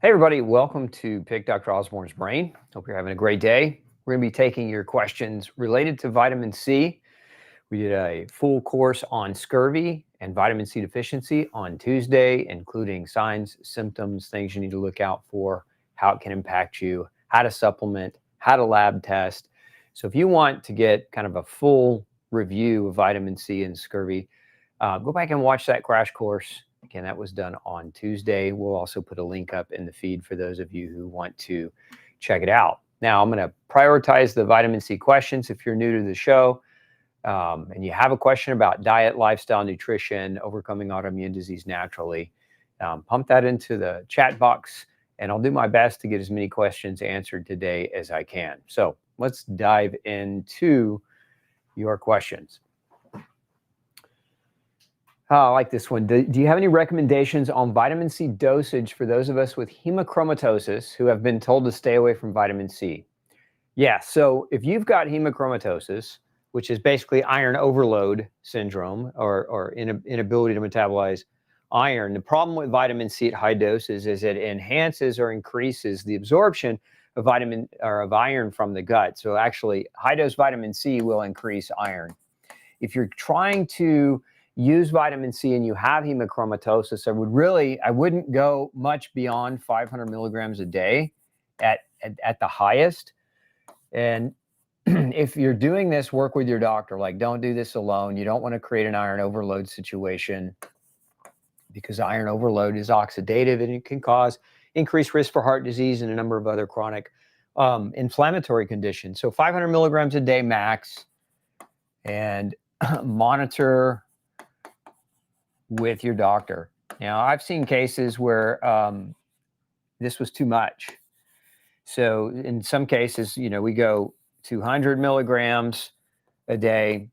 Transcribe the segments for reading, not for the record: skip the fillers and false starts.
Hey everybody, welcome to Pick Dr. Osborne's Brain. Hope you're having a great day. We're going to be taking your questions related to vitamin C. We did a full course on scurvy and vitamin C deficiency on Tuesday, including signs, symptoms, things you need to look out for, how it can impact you, how to supplement, how to lab test. So if you want to get kind of a full review of vitamin C and scurvy, go back and watch that crash course. Again, that was done on Tuesday. We'll also put a link up in the feed for those of you who want to check it out. Now, I'm going to prioritize the vitamin C questions. If you're new to the show and you have a question about diet, lifestyle, nutrition, overcoming autoimmune disease naturally, pump that into the chat box, and I'll do my best to get as many questions answered today as I can. So let's dive into your questions. I like this one. Do you have any recommendations on vitamin C dosage for those of us with hemochromatosis who have been told to stay away from vitamin C? Yeah, so if you've got hemochromatosis, which is basically iron overload syndrome or inability to metabolize iron, the problem with vitamin C at high doses is it enhances or increases the absorption of of iron from the gut. So actually, high dose vitamin C will increase iron. If you're trying to use vitamin C and you have hemochromatosis, I wouldn't go much beyond 500 milligrams a day at the highest. And if you're doing this, work with your doctor. Like, don't do this alone. You don't want to create an iron overload situation because iron overload is oxidative and it can cause increased risk for heart disease and a number of other chronic inflammatory conditions. So 500 milligrams a day max, and monitor with your doctor. Now, I've seen cases where this was too much. So in some cases, we go 200 milligrams a day,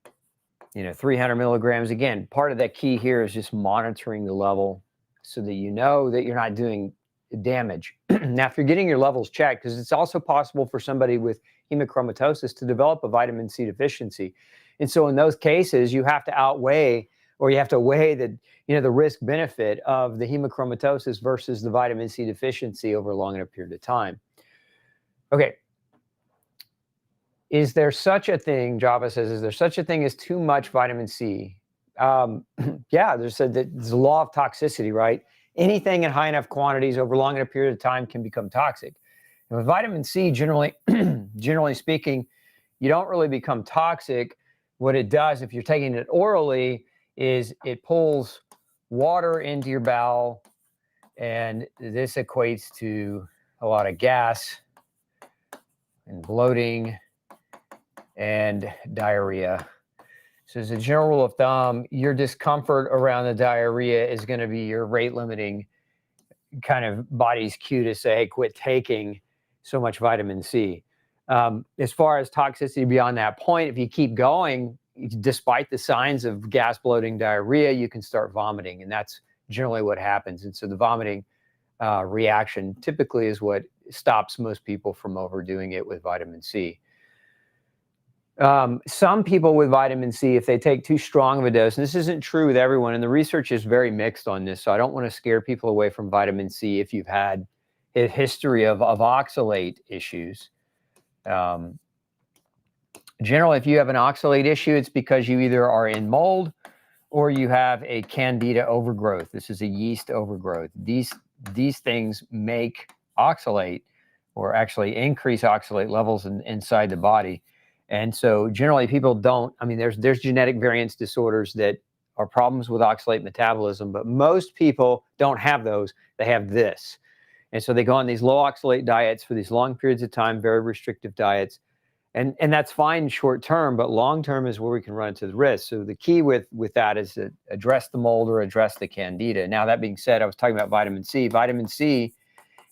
300 milligrams. Again, part of that key here is just monitoring the level so that you know that you're not doing damage. Now, if you're getting your levels checked, because it's also possible for somebody with hemochromatosis to develop a vitamin C deficiency. And so in those cases, you have to weigh the risk benefit of the hemochromatosis versus the vitamin C deficiency over a long enough period of time. Okay. Is there such a thing, Java says, is there such a thing as too much vitamin C? Yeah, there's a law of toxicity, right? Anything in high enough quantities over long enough period of time can become toxic. And with vitamin C, generally speaking, you don't really become toxic. What it does, if you're taking it orally, is it pulls water into your bowel, and this equates to a lot of gas and bloating and diarrhea. So as a general rule of thumb, your discomfort around the diarrhea is going to be your rate limiting kind of body's cue to say, hey, quit taking so much vitamin C. As far as toxicity beyond that point, if you keep going, despite the signs of gas, bloating, diarrhea, you can start vomiting, and that's generally what happens. And so the vomiting reaction typically is what stops most people from overdoing it with vitamin C. Some people with vitamin C, if they take too strong of a dose, and this isn't true with everyone, and the research is very mixed on this, so I don't want to scare people away from vitamin C if you've had a history of oxalate issues. Generally, if you have an oxalate issue, it's because you either are in mold or you have a Candida overgrowth. This is a yeast overgrowth. These things make oxalate, or actually increase oxalate levels inside the body. And so generally people don't, there's genetic variance disorders that are problems with oxalate metabolism, but most people don't have those. They have this. And so they go on these low oxalate diets for these long periods of time, very restrictive diets. And that's fine short term, but long term is where we can run into the risk. So the key with that is to address the mold or address the Candida. Now, that being said, I was talking about vitamin C. Vitamin C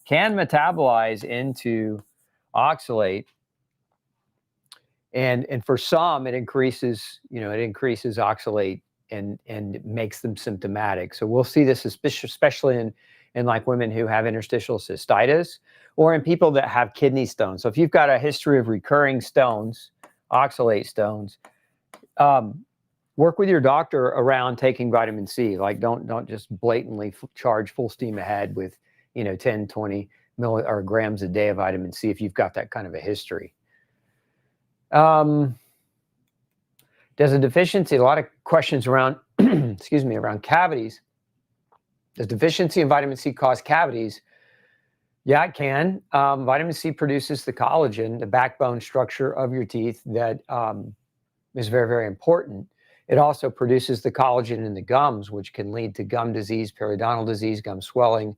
can metabolize into oxalate. And for some, it increases oxalate and makes them symptomatic. So we'll see this especially in like women who have interstitial cystitis, or in people that have kidney stones. So if you've got a history of recurring stones, oxalate stones, work with your doctor around taking vitamin C. Like, don't just blatantly charge full steam ahead with 10, 20 or grams a day of vitamin C if you've got that kind of a history. Does a deficiency, a lot of questions around, excuse me, around cavities. Does deficiency in vitamin C cause cavities? Yeah, it can. Vitamin C produces the collagen, the backbone structure of your teeth that is very, very important. It also produces the collagen in the gums, which can lead to gum disease, periodontal disease, gum swelling,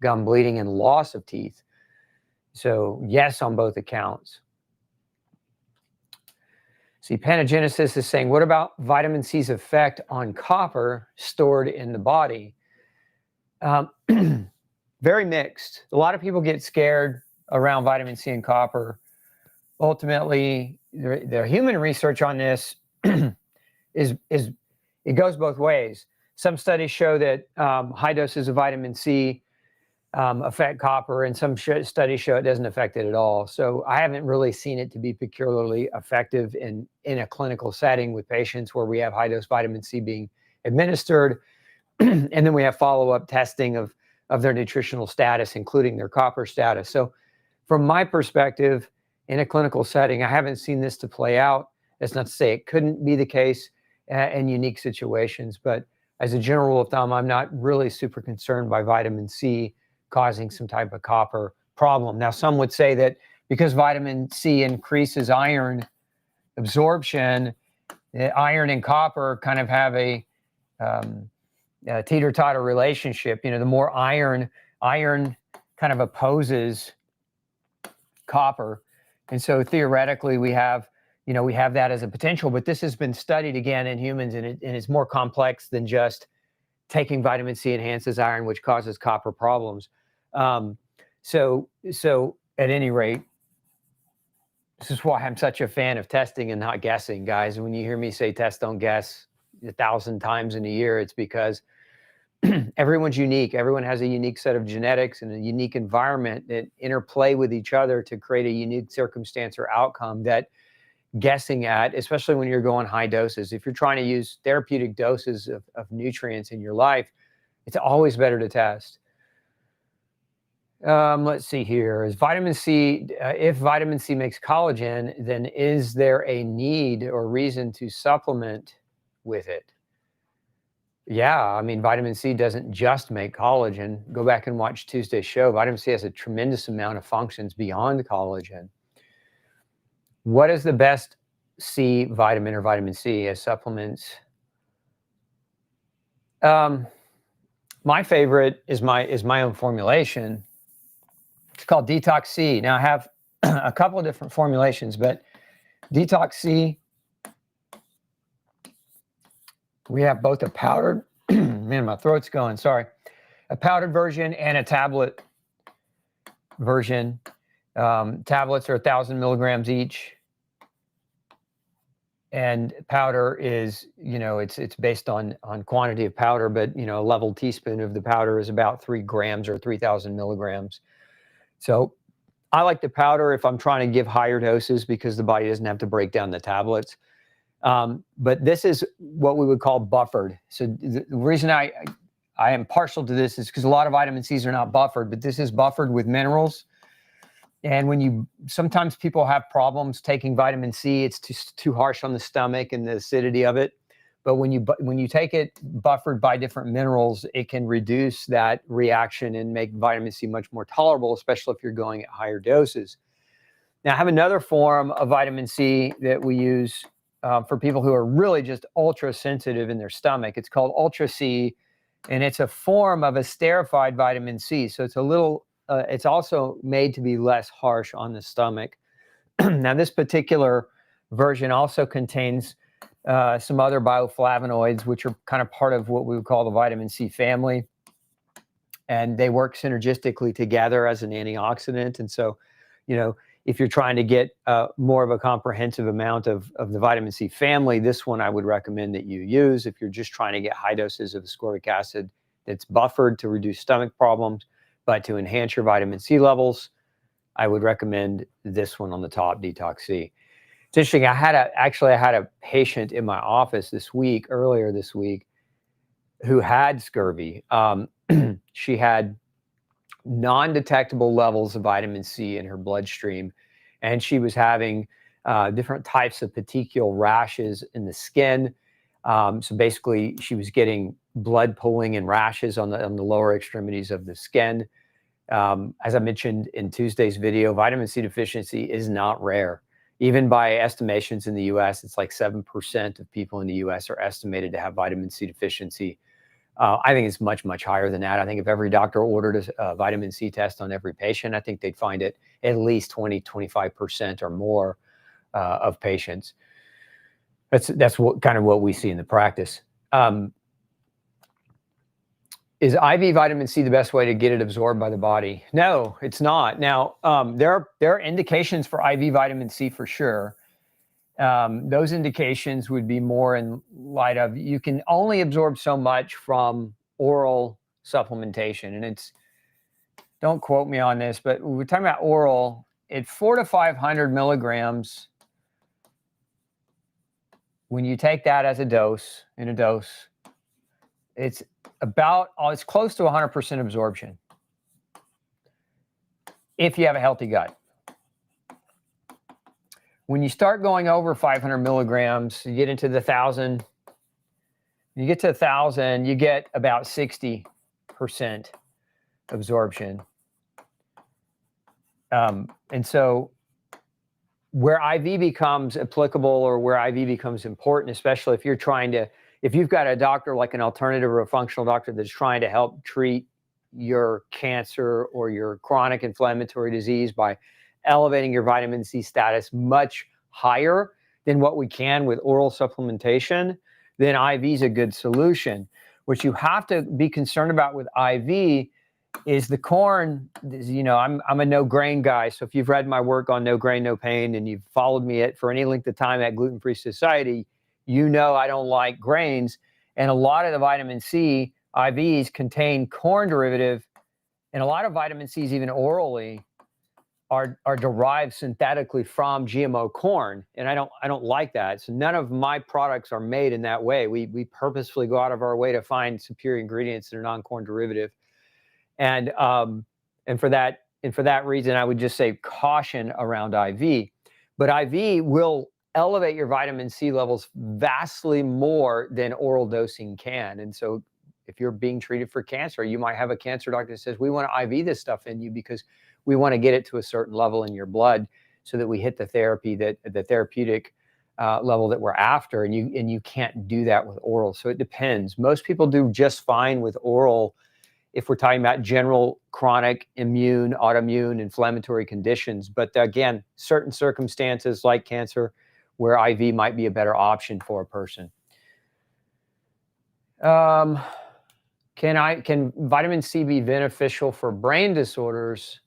gum bleeding, and loss of teeth. So yes, on both accounts. See, Panagenesis is saying, what about vitamin C's effect on copper stored in the body? Very mixed. A lot of people get scared around vitamin C and copper. Ultimately, the human research on this is it goes both ways. Some studies show that high doses of vitamin C affect copper, and some studies show it doesn't affect it at all. So I haven't really seen it to be peculiarly effective in a clinical setting with patients where we have high dose vitamin C being administered, and then we have follow-up testing of their nutritional status, including their copper status. So from my perspective, in a clinical setting, I haven't seen this to play out. That's not to say it couldn't be the case in unique situations, but as a general rule of thumb, I'm not really super concerned by vitamin C causing some type of copper problem. Now, some would say that because vitamin C increases iron absorption, iron and copper kind of have a teeter-totter relationship. The more iron kind of opposes copper. And so theoretically we have that as a potential, but this has been studied again in humans, and it's more complex than just taking vitamin C enhances iron, which causes copper problems. So at any rate, this is why I'm such a fan of testing and not guessing, guys. When you hear me say test, don't guess 1,000 times in a year, it's because everyone's unique. Everyone has a unique set of genetics and a unique environment that interplay with each other to create a unique circumstance or outcome that guessing at, especially when you're going high doses, if you're trying to use therapeutic doses of nutrients in your life, it's always better to test. Let's see here. Is vitamin C, if vitamin C makes collagen, then is there a need or reason to supplement with it? Yeah, I mean, vitamin C doesn't just make collagen. Go back and watch Tuesday's show. Vitamin C has a tremendous amount of functions beyond collagen. What is the best C vitamin or vitamin C as supplements? My favorite is my own formulation. It's called Detox C. Now I have a couple of different formulations, but Detox C, we have both a powdered, man, my throat's going, sorry, a powdered version and a tablet version. Tablets are 1,000 milligrams each. And powder is, it's based on quantity of powder, but, a level teaspoon of the powder is about 3 grams or 3,000 milligrams. So I like the powder if I'm trying to give higher doses because the body doesn't have to break down the tablets. But this is what we would call buffered. So the reason I am partial to this is because a lot of vitamin C's are not buffered, but this is buffered with minerals. And sometimes people have problems taking vitamin C, it's too harsh on the stomach and the acidity of it. But when you take it buffered by different minerals, it can reduce that reaction and make vitamin C much more tolerable, especially if you're going at higher doses. Now, I have another form of vitamin C that we use for people who are really just ultra sensitive in their stomach. It's called Ultra C, and it's a form of esterified vitamin C. So it's also made to be less harsh on the stomach. Now, this particular version also contains some other bioflavonoids, which are kind of part of what we would call the vitamin C family. And they work synergistically together as an antioxidant. And so, if you're trying to get more of a comprehensive amount of the vitamin C family, this one I would recommend that you use. If you're just trying to get high doses of ascorbic acid that's buffered to reduce stomach problems, but to enhance your vitamin C levels, I would recommend this one on the top, Detox C. It's interesting. I had a patient in my office earlier this week, who had scurvy. She had non-detectable levels of vitamin C in her bloodstream. And she was having different types of petechial rashes in the skin. So basically, she was getting blood pooling and rashes on the lower extremities of the skin. As I mentioned in Tuesday's video, vitamin C deficiency is not rare. Even by estimations in the US, it's like 7% of people in the US are estimated to have vitamin C deficiency. I think it's much, much higher than that. I think if every doctor ordered a vitamin C test on every patient, I think they'd find it at least 20, 25% or more of patients. That's what kind of what we see in the practice. Is IV vitamin C the best way to get it absorbed by the body? No, it's not. Now, there are indications for IV vitamin C for sure. Those indications would be more in light of you can only absorb so much from oral supplementation. And don't quote me on this, but we're talking about oral at 400 to 500 milligrams. When you take that as a dose, it's close to 100% absorption if you have a healthy gut. When you start going over 500 milligrams, you get into the 1,000. You get to 1,000, you get about 60% absorption. And so where IV becomes applicable or where IV becomes important, especially if you've got a doctor like an alternative or a functional doctor that's trying to help treat your cancer or your chronic inflammatory disease by elevating your vitamin C status much higher than what we can with oral supplementation, then IV is a good solution. What you have to be concerned about with IV is the corn. I'm a no grain guy. So if you've read my work on No Grain, No Pain, and you've followed me for any length of time at Gluten Free Society, I don't like grains. And a lot of the vitamin C IVs contain corn derivative, and a lot of vitamin C's, even orally, are derived synthetically from GMO corn. And I don't like that. So none of my products are made in that way. We purposefully go out of our way to find superior ingredients that are non-corn derivative. And for that reason, I would just say caution around IV. But IV will elevate your vitamin C levels vastly more than oral dosing can. And so if you're being treated for cancer, you might have a cancer doctor that says, we want to IV this stuff in you because we want to get it to a certain level in your blood so that we hit the therapeutic level that we're after. And you can't do that with oral. So it depends. Most people do just fine with oral if we're talking about general chronic immune, autoimmune, inflammatory conditions. But again, certain circumstances like cancer where IV might be a better option for a person. Can vitamin C be beneficial for brain disorders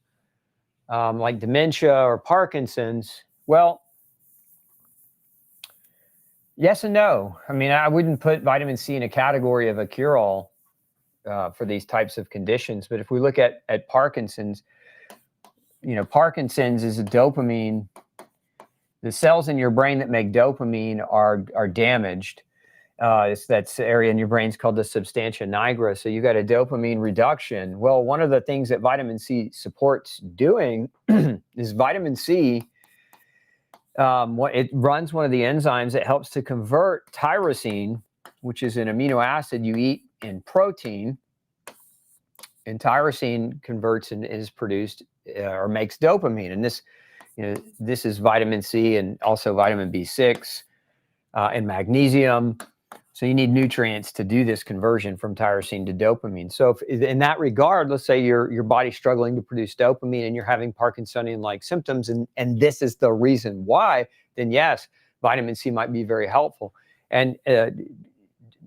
like dementia or Parkinson's? Well, yes and no. I mean, I wouldn't put vitamin C in a category of a cure-all for these types of conditions. But if we look at Parkinson's, Parkinson's is a dopamine. The cells in your brain that make dopamine are damaged. That's the area in your brain is called the substantia nigra. So you got a dopamine reduction. Well, one of the things that vitamin C supports doing is vitamin C. It runs one of the enzymes that helps to convert tyrosine, which is an amino acid you eat in protein, and tyrosine converts and is produced or makes dopamine. And this is vitamin C and also vitamin B6 and magnesium. So you need nutrients to do this conversion from tyrosine to dopamine. So if, in that regard, let's say your body's struggling to produce dopamine and you're having Parkinsonian-like symptoms, and this is the reason why, then yes, vitamin C might be very helpful. And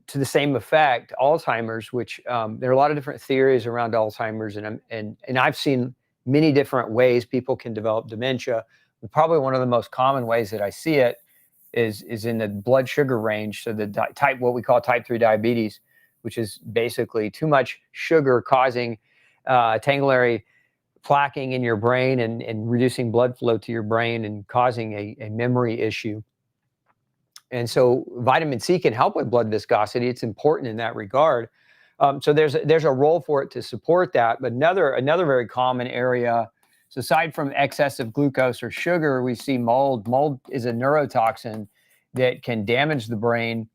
to the same effect, Alzheimer's, which there are a lot of different theories around Alzheimer's, and I've seen many different ways people can develop dementia. Probably one of the most common ways that I see it is in the blood sugar range. So what we call type 3 diabetes, which is basically too much sugar causing tangulary plaquing in your brain and reducing blood flow to your brain and causing a memory issue. And so vitamin C can help with blood viscosity. It's important in that regard. So there's a role for it to support that. But another very common area, so aside from excessive glucose or sugar, we see mold. Mold is a neurotoxin that can damage the brain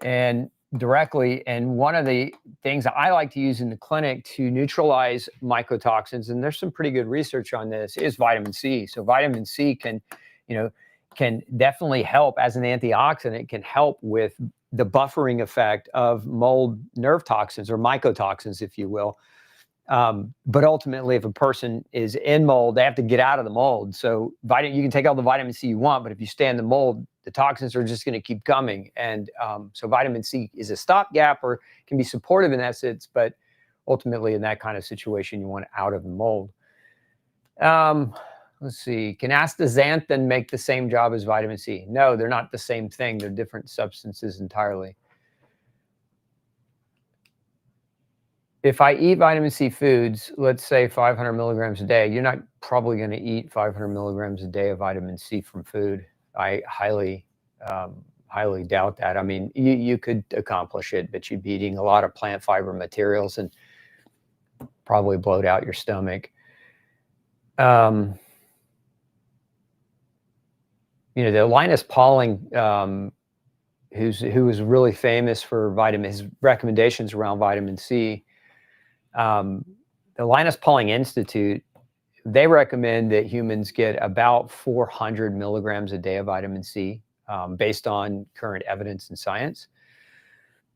and directly. And one of the things that I like to use in the clinic to neutralize mycotoxins, and there's some pretty good research on this, is vitamin C. So vitamin C can definitely help as an antioxidant, can help with the buffering effect of mold nerve toxins or mycotoxins, if you will. But ultimately, if a person is in mold, they have to get out of the mold. So you can take all the vitamin C you want, but if you stay in the mold, the toxins are just going to keep coming. And so vitamin C is a stopgap or can be supportive in that sense, but ultimately in that kind of situation, you want out of the mold. Let's see, can astaxanthin make the same job as vitamin C? No, they're not the same thing. They're different substances entirely. If I eat vitamin C foods, let's say 500 milligrams a day, you're not probably going to eat 500 milligrams a day of vitamin C from food. I highly doubt that. I mean, you could accomplish it, but you'd be eating a lot of plant fiber materials and probably bloat out your stomach. The Linus Pauling, who was really famous for his recommendations around vitamin C. The Linus Pauling Institute, they recommend that humans get about 400 milligrams a day of vitamin C, based on current evidence and science.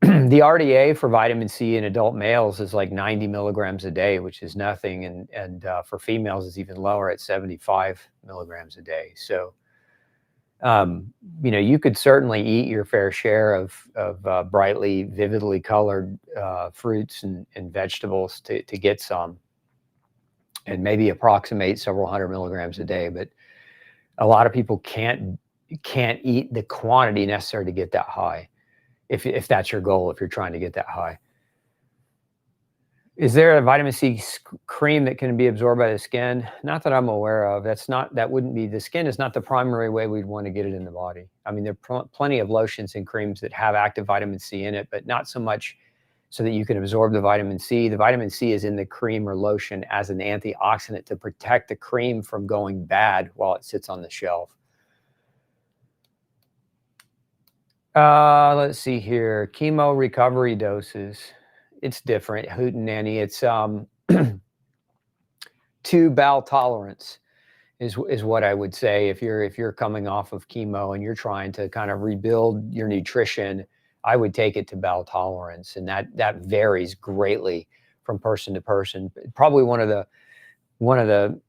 The RDA for vitamin C in adult males is like 90 milligrams a day, which is nothing. And for females, it's even lower at 75 milligrams a day. So, you could certainly eat your fair share of brightly, vividly colored fruits and vegetables to get some, and maybe approximate several hundred milligrams a day. But a lot of people can't eat the quantity necessary to get that high, if that's your goal, if you're trying to get that high. Is there a vitamin C cream that can be absorbed by the skin? Not that I'm aware of. The skin is not the primary way we'd want to get it in the body. I mean, there are plenty of lotions and creams that have active vitamin C in it, but not so much so that you can absorb the vitamin C. The vitamin C is in the cream or lotion as an antioxidant to protect the cream from going bad while it sits on the shelf. Let's see here. Chemo recovery doses. It's different, hootenanny. It's 2 bowel tolerance is what I would say. If you're coming off of chemo and you're trying to kind of rebuild your nutrition, I would take it to bowel tolerance, and that varies greatly from person to person. Probably one of the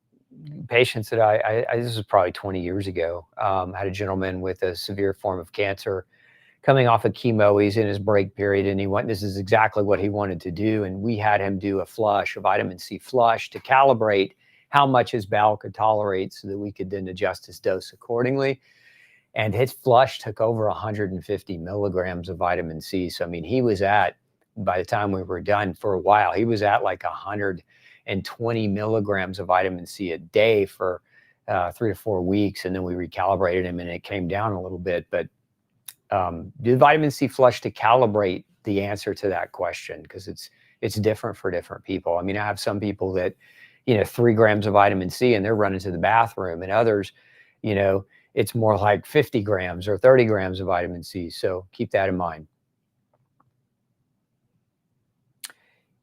patients that I this was probably 20 years ago, had a gentleman with a severe form of cancer coming off of chemo. He's in his break period, and this is exactly what he wanted to do. And we had him do a vitamin C flush to calibrate how much his bowel could tolerate so that we could then adjust his dose accordingly. And his flush took over 150 milligrams of vitamin C. So, I mean, by the time we were done, for a while, he was at like 120 milligrams of vitamin C a day for 3 to 4 weeks. And then we recalibrated him and it came down a little bit. But do vitamin C flush to calibrate the answer to that question, because it's different for different people. I mean, I have some people that, 3 grams of vitamin C and they're running to the bathroom, and others, it's more like 50 grams or 30 grams of vitamin C. So keep that in mind.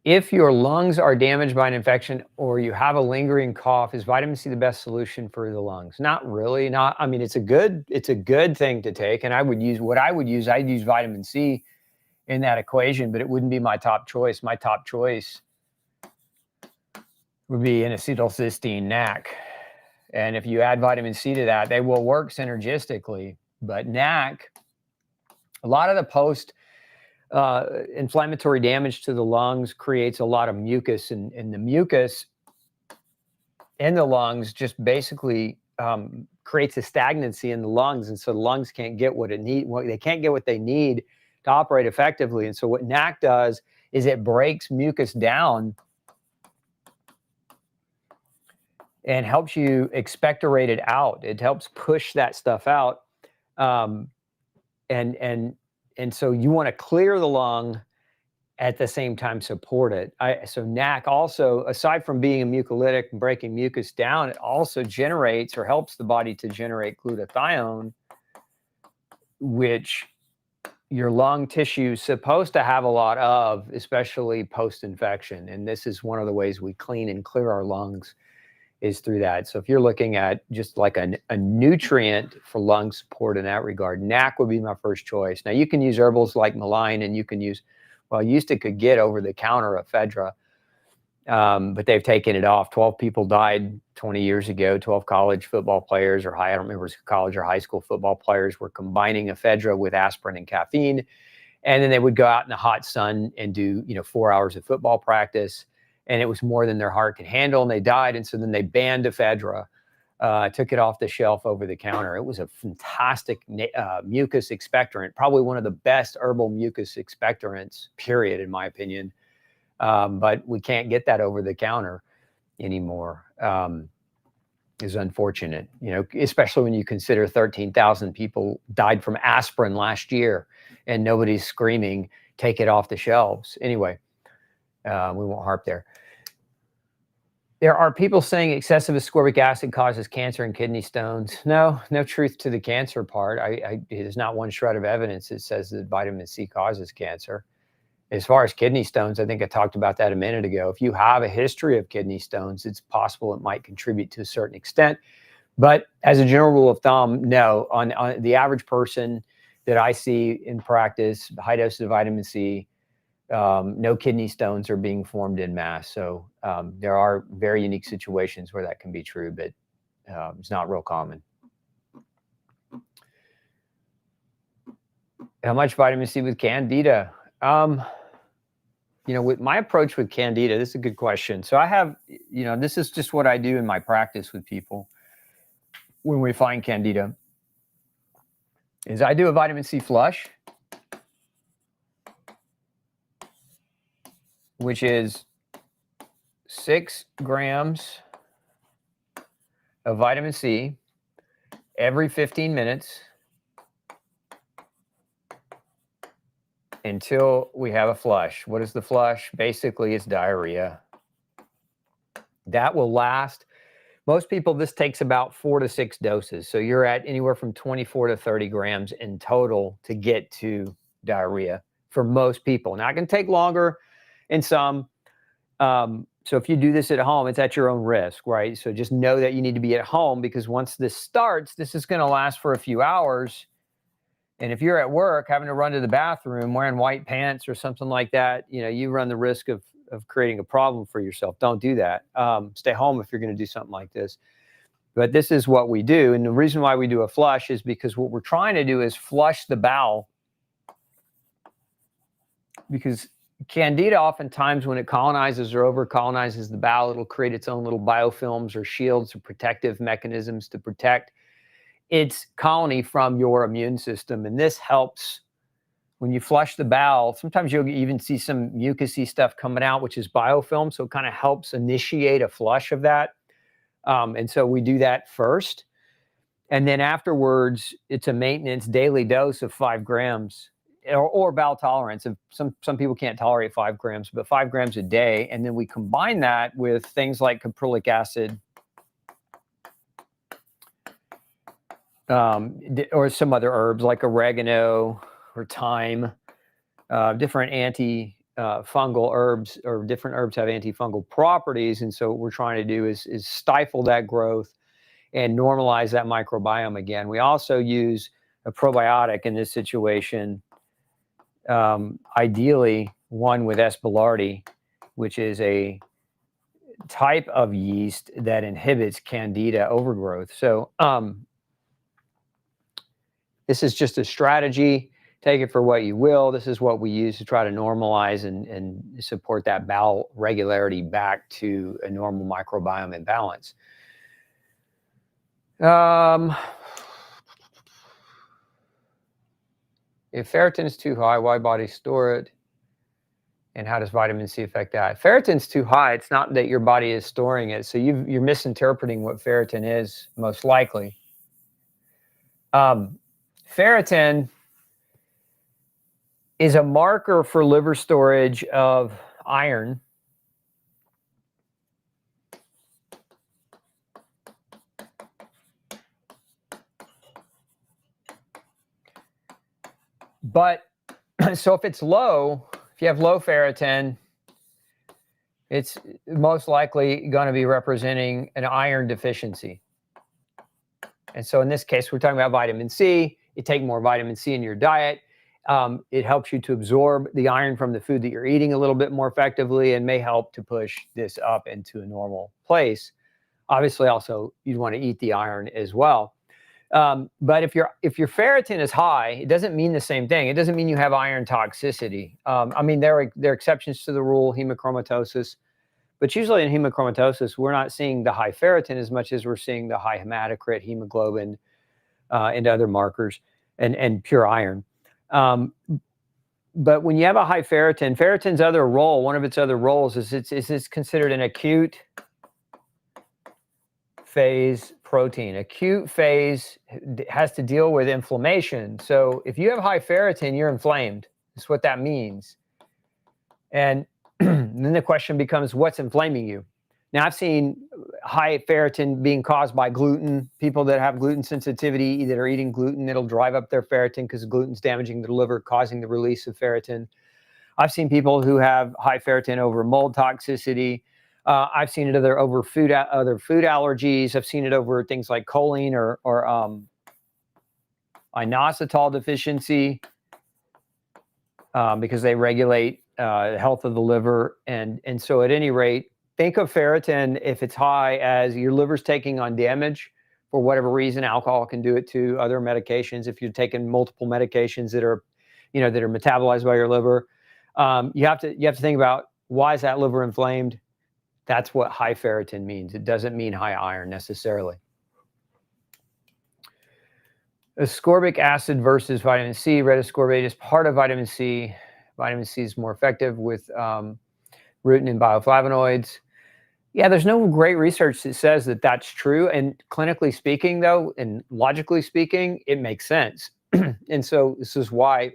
If your lungs are damaged by an infection or you have a lingering cough, is vitamin C the best solution for the lungs? Not really. I mean, it's a good thing to take. And I'd use vitamin C in that equation, but it wouldn't be my top choice. My top choice would be an acetylcysteine NAC. And if you add vitamin C to that, they will work synergistically. But NAC, a lot of the inflammatory damage to the lungs creates a lot of mucus, and the mucus in the lungs just basically creates a stagnancy in the lungs, and so the lungs can't get they can't get what they need to operate effectively. And so what NAC does is it breaks mucus down and helps you expectorate it out. It helps push that stuff out, and so you want to clear the lung at the same time support it. So NAC also, aside from being a mucolytic and breaking mucus down, it also generates or helps the body to generate glutathione, which your lung tissue is supposed to have a lot of, especially post-infection. And this is one of the ways we clean and clear our lungs, is through that. So if you're looking at just like a nutrient for lung support in that regard, NAC would be my first choice. Now you can use herbals like malign, and you can use, well, used to could get over-the-counter ephedra, but they've taken it off. 12 people died 20 years ago. 12 college football players, or I don't remember if it was college or high school football players, were combining ephedra with aspirin and caffeine. And then they would go out in the hot sun and do, 4 hours of football practice. And it was more than their heart could handle, and they died. And so then they banned ephedra, took it off the shelf over the counter. It was a fantastic mucus expectorant, probably one of the best herbal mucus expectorants, period, in my opinion. But we can't get that over the counter anymore. Is unfortunate, especially when you consider 13,000 people died from aspirin last year, and nobody's screaming, take it off the shelves. Anyway, we won't harp there. There are people saying excessive ascorbic acid causes cancer and kidney stones. No truth to the cancer part. There's not one shred of evidence that says that vitamin C causes cancer. As far as kidney stones, I think I talked about that a minute ago. If you have a history of kidney stones, it's possible it might contribute to a certain extent. But as a general rule of thumb, no. On the average person that I see in practice, high doses of vitamin C, no kidney stones are being formed in mass. So there are very unique situations where that can be true, but it's not real common. How much vitamin C with Candida? With my approach with Candida, this is a good question. So I have, this is just what I do in my practice with people when we find Candida, is I do a vitamin C flush, which is 6 grams of vitamin C every 15 minutes until we have a flush. What is the flush? Basically, it's diarrhea. That will last. Most people, this takes about 4 to 6 doses. So you're at anywhere from 24 to 30 grams in total to get to diarrhea for most people. Now, it can take longer in some. So if you do this at home, it's at your own risk, right? So just know that you need to be at home, because once this starts, this is going to last for a few hours. And if you're at work having to run to the bathroom wearing white pants or something like that, you run the risk of creating a problem for yourself. Don't do that. Stay home if you're going to do something like this. But this is what we do. And the reason why we do a flush is because what we're trying to do is flush the bowel. Because Candida, oftentimes when it colonizes or over-colonizes the bowel, it'll create its own little biofilms or shields or protective mechanisms to protect its colony from your immune system. And this helps when you flush the bowel. Sometimes you'll even see some mucousy stuff coming out, which is biofilm. So it kind of helps initiate a flush of that. And so we do that first. And then afterwards, it's a maintenance daily dose of 5 grams or bowel tolerance. Some people can't tolerate 5 grams, but 5 grams a day. And then we combine that with things like caprylic acid, or some other herbs like oregano or thyme, different anti-fungal herbs, or different herbs have antifungal properties. And so what we're trying to do is stifle that growth and normalize that microbiome again. We also use a probiotic in this situation, ideally one with S. boulardii, which is a type of yeast that inhibits Candida overgrowth. So this is just a strategy. Take it for what you will. This is what we use to try to normalize and support that bowel regularity back to a normal microbiome imbalance. If ferritin is too high, why body store it? And how does vitamin C affect that? Ferritin's too high. It's not that your body is storing it. So you're misinterpreting what ferritin is, most likely. Ferritin is a marker for liver storage of iron. But so if it's low, if you have low ferritin, it's most likely going to be representing an iron deficiency. And so in this case, we're talking about vitamin C. You take more vitamin C in your diet. It helps you to absorb the iron from the food that you're eating a little bit more effectively and may help to push this up into a normal place. Obviously, also, you'd want to eat the iron as well. But if your ferritin is high, it doesn't mean the same thing. It doesn't mean you have iron toxicity. I mean, there are exceptions to the rule, hemochromatosis. But usually in hemochromatosis, we're not seeing the high ferritin as much as we're seeing the high hematocrit, hemoglobin, and other markers, and pure iron. But when you have a high ferritin, ferritin's other role, one of its other roles is it's considered an acute phase protein. Acute phase has to deal with inflammation. So if you have high ferritin, you're inflamed. That's what that means. And then the question becomes, what's inflaming you? Now, I've seen high ferritin being caused by gluten. People that have gluten sensitivity that are eating gluten, it'll drive up their ferritin because gluten's damaging the liver, causing the release of ferritin. I've seen people who have high ferritin over mold toxicity. I've seen it over other food allergies. I've seen it over things like choline or inositol deficiency because they regulate the health of the liver. And so at any rate, think of ferritin, if it's high, as your liver's taking on damage for whatever reason. Alcohol can do it too, other medications. If you're taking multiple medications that are metabolized by your liver, you have to think about, why is that liver inflamed? That's what high ferritin means. It doesn't mean high iron necessarily. Ascorbic acid versus vitamin C. Red ascorbate is part of vitamin C. Vitamin C is more effective with rutin and bioflavonoids. Yeah, there's no great research that says that that's true. And clinically speaking, though, and logically speaking, it makes sense. And so this is why,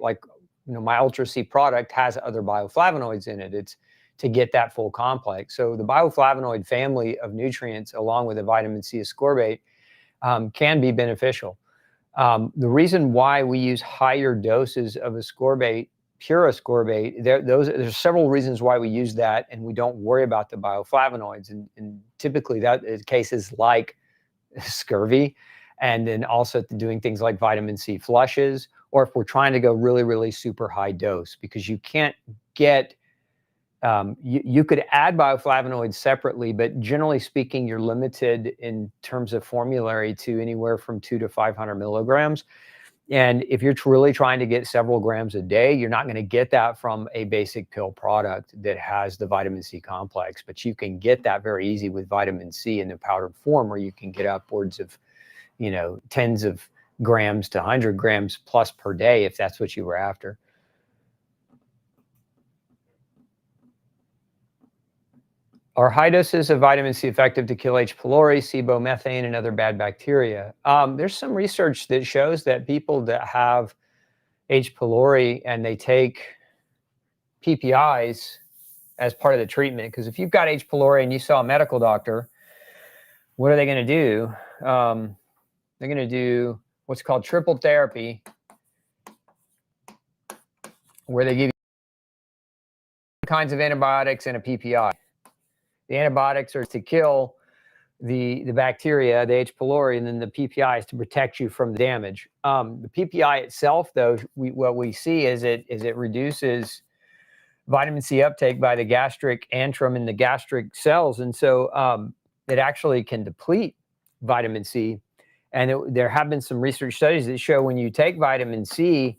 my Ultra C product has other bioflavonoids in it. It's to get that full complex. So the bioflavonoid family of nutrients, along with the vitamin C ascorbate, can be beneficial. The reason why we use higher doses of ascorbate, pure ascorbate, there's several reasons why we use that, and we don't worry about the bioflavonoids. And typically that is cases like scurvy, and then also doing things like vitamin C flushes, or if we're trying to go really, really super high dose, because you can't get, you could add bioflavonoids separately, but generally speaking, you're limited in terms of formulary to anywhere from 200 to 500 milligrams. And if you're really trying to get several grams a day, you're not going to get that from a basic pill product that has the vitamin C complex. But you can get that very easy with vitamin C in the powdered form, where you can get upwards of, tens of grams to 100 grams plus per day, if that's what you were after. Are high doses of vitamin C effective to kill H. pylori, SIBO, methane, and other bad bacteria? There's some research that shows that people that have H. pylori and they take PPIs as part of the treatment, because if you've got H. pylori and you saw a medical doctor, what are they going to do? They're going to do what's called triple therapy, where they give you kinds of antibiotics and a PPI. The antibiotics are to kill the bacteria, the H. pylori, and then the PPI is to protect you from the damage. The PPI itself, though, what we see is it reduces vitamin C uptake by the gastric antrum and the gastric cells, and so it actually can deplete vitamin C. And there have been some research studies that show when you take vitamin C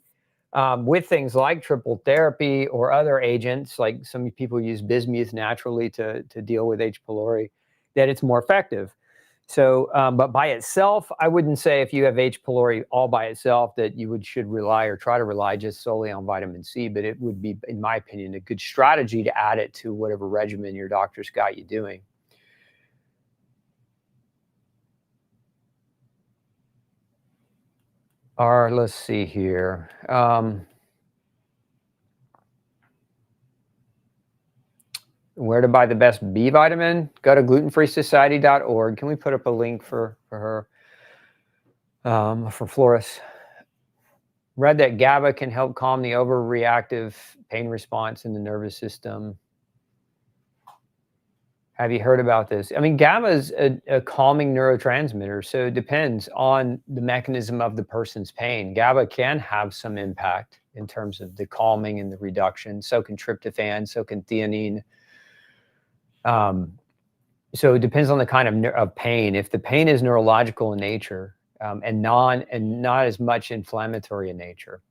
with things like triple therapy or other agents, like some people use bismuth naturally to deal with H. pylori, that it's more effective. So, but by itself, I wouldn't say if you have H. pylori all by itself that you should rely or try to rely just solely on vitamin C, but it would be, in my opinion, a good strategy to add it to whatever regimen your doctor's got you doing. Let's see here. where to buy the best B vitamin, go to glutenfreesociety.org. Can we put up a link for her, for Floris? Read that GABA can help calm the overreactive pain response in the nervous system. Have you heard about this? I mean, GABA is a calming neurotransmitter, so it depends on the mechanism of the person's pain. GABA can have some impact in terms of the calming and the reduction. So can tryptophan, so can theanine. So it depends on the kind of pain. If the pain is neurological in nature and not as much inflammatory in nature,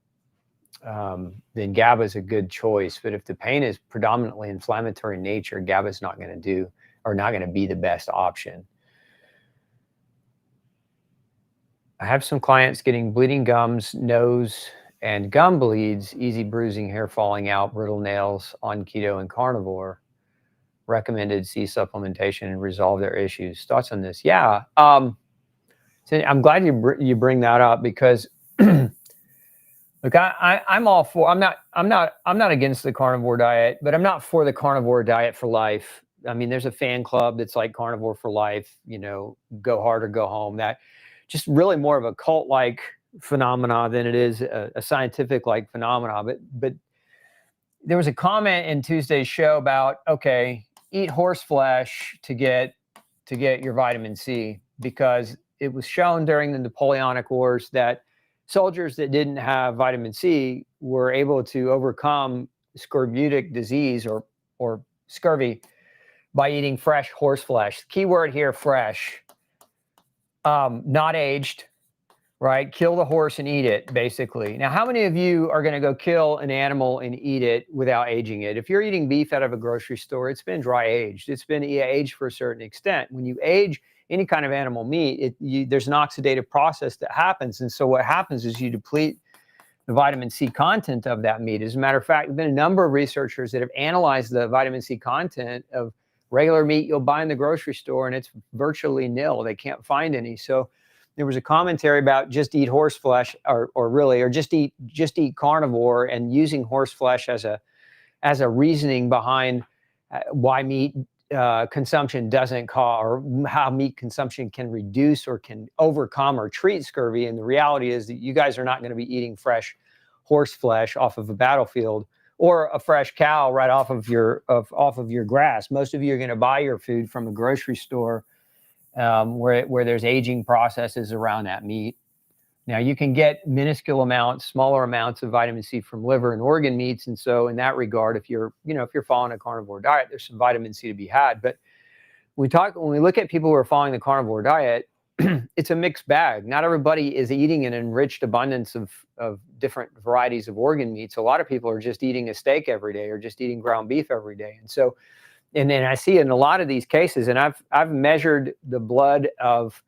then GABA is a good choice. But if the pain is predominantly inflammatory in nature, GABA is not going to be the best option. I have some clients getting bleeding gums, nose, and gum bleeds, easy bruising, hair falling out, brittle nails on keto and carnivore. Recommended C supplementation and resolve their issues. Thoughts on this? Yeah. So I'm glad you bring that up, because look, I'm all for, I'm not against the carnivore diet, but I'm not for the carnivore diet for life. I mean, there's a fan club that's like carnivore for life, go hard or go home. That just really more of a cult-like phenomena than it is a scientific-like phenomena. But there was a comment in Tuesday's show about, okay, eat horse flesh to get your vitamin C, because it was shown during the Napoleonic Wars that soldiers that didn't have vitamin C were able to overcome scorbutic disease or scurvy by eating fresh horse flesh. Key word here, fresh, not aged, right? Kill the horse and eat it, basically. Now, how many of you are going to go kill an animal and eat it without aging it? If you're eating beef out of a grocery store, it's been dry aged. It's been aged for a certain extent. When you age any kind of animal meat, there's an oxidative process that happens. And so what happens is you deplete the vitamin C content of that meat. As a matter of fact, there have been a number of researchers that have analyzed the vitamin C content of regular meat you'll buy in the grocery store, and it's virtually nil. They can't find any. So there was a commentary about just eat horse flesh, or just eat carnivore, and using horse flesh as a reasoning behind why meat consumption doesn't cause, or how meat consumption can reduce or can overcome or treat scurvy. And the reality is that you guys are not going to be eating fresh horse flesh off of a battlefield, or a fresh cow right off of your grass. Most of you are going to buy your food from a grocery store, where there's aging processes around that meat. Now, you can get minuscule amounts, smaller amounts of vitamin C from liver and organ meats. And so in that regard, if you're following a carnivore diet, there's some vitamin C to be had. But when we look at people who are following the carnivore diet, it's a mixed bag. Not everybody is eating an enriched abundance of different varieties of organ meats. A lot of people are just eating a steak every day, or just eating ground beef every day. And so, and then I see in a lot of these cases, and I've measured the blood of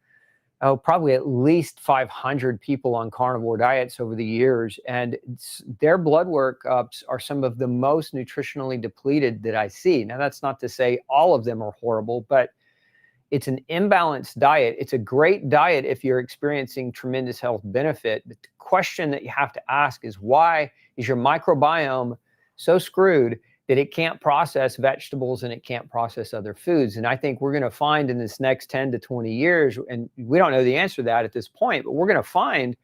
probably at least 500 people on carnivore diets over the years, and their blood workups are some of the most nutritionally depleted that I see. Now, that's not to say all of them are horrible, but it's an imbalanced diet. It's a great diet if you're experiencing tremendous health benefit. But the question that you have to ask is, why is your microbiome so screwed that it can't process vegetables and it can't process other foods? And I think we're going to find in this next 10 to 20 years, and we don't know the answer to that at this point, but we're going to find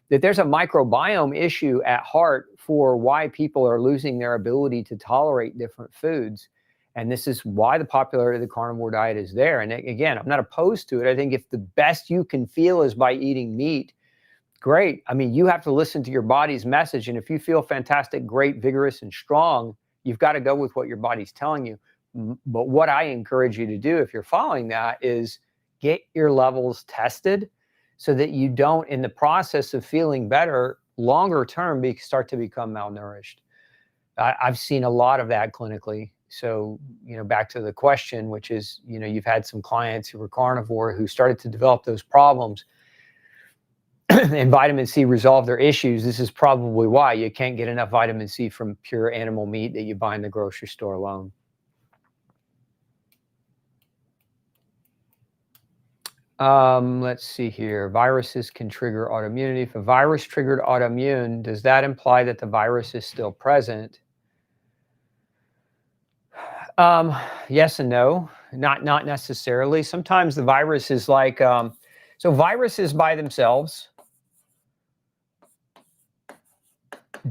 that there's a microbiome issue at heart for why people are losing their ability to tolerate different foods. And this is why the popularity of the carnivore diet is there. And again, I'm not opposed to it. I think if the best you can feel is by eating meat, great. I mean, you have to listen to your body's message. And if you feel fantastic, great, vigorous, and strong, you've got to go with what your body's telling you. But what I encourage you to do, if you're following that, is get your levels tested, so that you don't, in the process of feeling better, longer term, start to become malnourished. I've seen a lot of that clinically. So, back to the question, which is, you've had some clients who were carnivore who started to develop those problems, and vitamin C resolved their issues. This is probably why you can't get enough vitamin C from pure animal meat that you buy in the grocery store alone. Let's see here. Viruses can trigger autoimmunity. If a virus triggered autoimmune, does that imply that the virus is still present? Yes and no. Not necessarily. Sometimes the virus is like, so viruses by themselves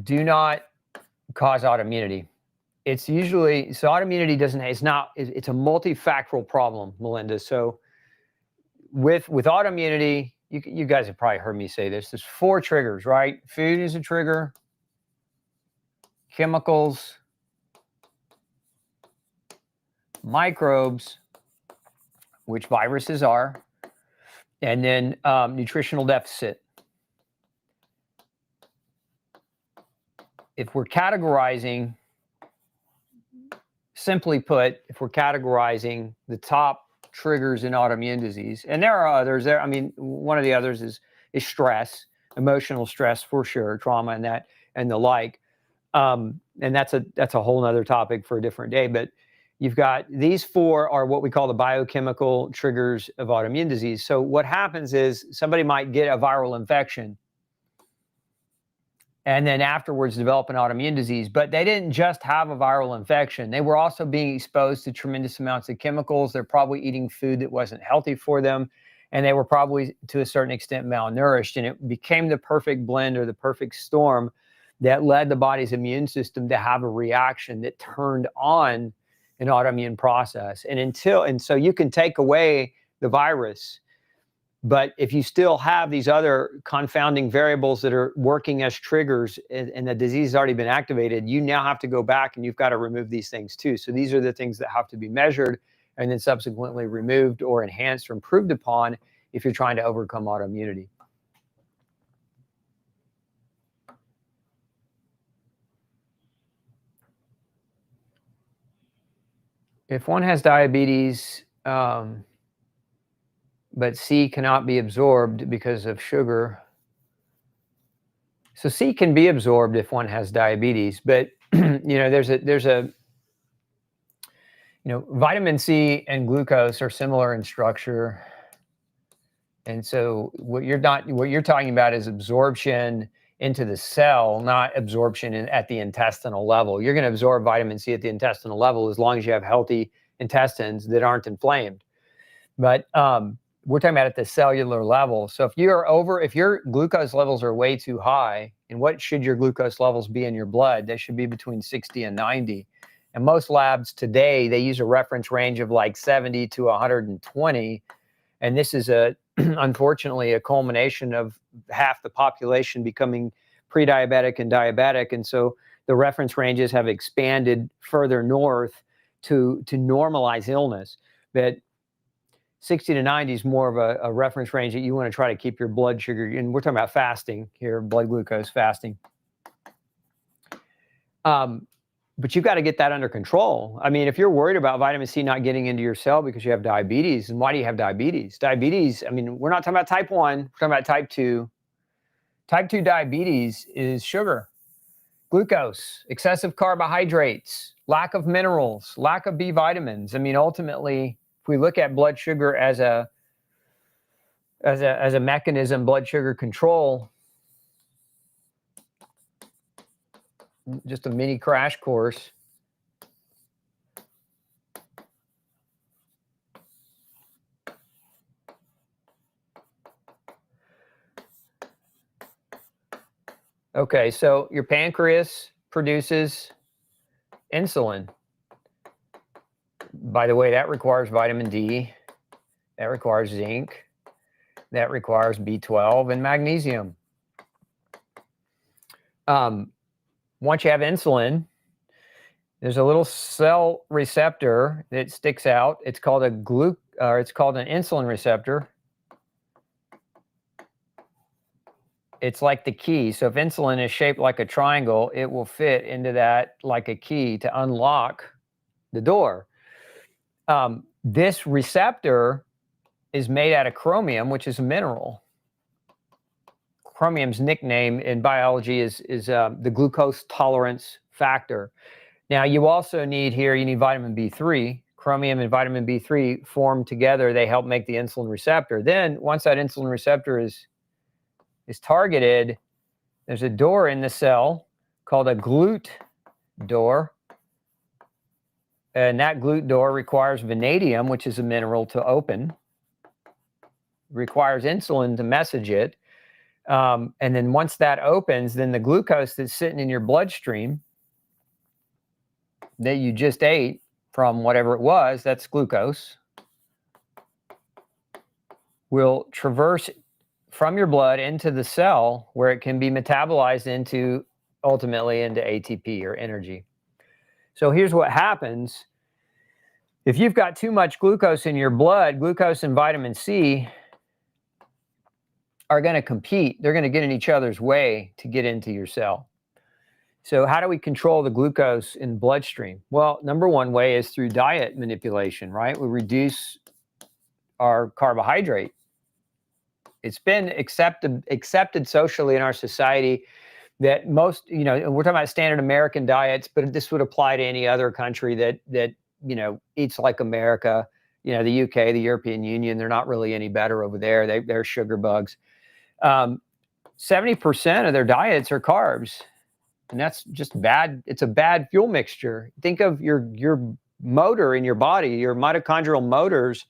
do not cause autoimmunity. It's usually, so autoimmunity it's a multifactorial problem, Melinda. So with autoimmunity, you guys have probably heard me say this. There's 4 triggers, right? Food is a trigger, chemicals, microbes, which viruses are, and then nutritional deficit. If we're categorizing, simply put, if we're categorizing the top triggers in autoimmune disease, and there are others there. I mean, one of the others is stress, emotional stress for sure, trauma and the like. And that's a whole nother topic for a different day. But you've got these 4 are what we call the biochemical triggers of autoimmune disease. So what happens is somebody might get a viral infection and then afterwards develop an autoimmune disease. But they didn't just have a viral infection. They were also being exposed to tremendous amounts of chemicals. They're probably eating food that wasn't healthy for them. And they were probably, to a certain extent, malnourished. And it became the perfect blend or the perfect storm that led the body's immune system to have a reaction that turned on an autoimmune process. And so you can take away the virus, but if you still have these other confounding variables that are working as triggers and the disease has already been activated, you now have to go back and you've got to remove these things too. So these are the things that have to be measured and then subsequently removed or enhanced or improved upon if you're trying to overcome autoimmunity. If one has diabetes, but C cannot be absorbed because of sugar. So C can be absorbed if one has diabetes, but there's a vitamin C and glucose are similar in structure. And so what you're talking about is absorption into the cell, not absorption at the intestinal level. You're going to absorb vitamin C at the intestinal level as long as you have healthy intestines that aren't inflamed. But we're talking about at the cellular level. So if your glucose levels are way too high, and what should your glucose levels be in your blood? They should be between 60 and 90. And most labs today, they use a reference range of like 70 to 120. And this is unfortunately a culmination of half the population becoming pre-diabetic and diabetic. And so the reference ranges have expanded further north to normalize illness. But 60 to 90 is more of a reference range that you want to try to keep your blood sugar. And we're talking about fasting here, blood glucose fasting. But you've got to get that under control. I mean, if you're worried about vitamin C not getting into your cell because you have diabetes, and why do you have diabetes? Diabetes, I mean, we're not talking about type 1, we're talking about type 2. Type 2 diabetes is sugar, glucose, excessive carbohydrates, lack of minerals, lack of B vitamins. I mean, ultimately, if we look at blood sugar as a mechanism, blood sugar control, just a mini crash course. Okay, so your pancreas produces insulin. By the way, that requires vitamin D, that requires zinc, that requires B12 and magnesium. Once you have insulin, there's a little cell receptor that sticks out. It's called an insulin receptor. It's like the key. So if insulin is shaped like a triangle, it will fit into that like a key to unlock the door. This receptor is made out of chromium, which is a mineral. Chromium's nickname in biology is the glucose tolerance factor. Now, you also need vitamin B3. Chromium and vitamin B3 form together. They help make the insulin receptor. Then once that insulin receptor is targeted, there's a door in the cell called a GLUT door. and that glute door requires vanadium, which is a mineral, to open, requires insulin to message it. And then once that opens, then the glucose that's sitting in your bloodstream that you just ate from whatever it was, that's glucose, will traverse from your blood into the cell where it can be metabolized into, ultimately into ATP or energy. So here's what happens. If you've got too much glucose in your blood, glucose and vitamin C are going to compete. They're going to get in each other's way to get into your cell. So how do we control the glucose in bloodstream? Well, number one way is through diet manipulation, right? We reduce our carbohydrate. It's been accepted socially in our society that most, we're talking about standard American diets, but this would apply to any other country that eats like America. The UK, the European Union, they're not really any better over there. They're sugar bugs. 70% of their diets are carbs, and that's just bad. It's a bad fuel mixture. Think of your motor in your body. Your mitochondrial motors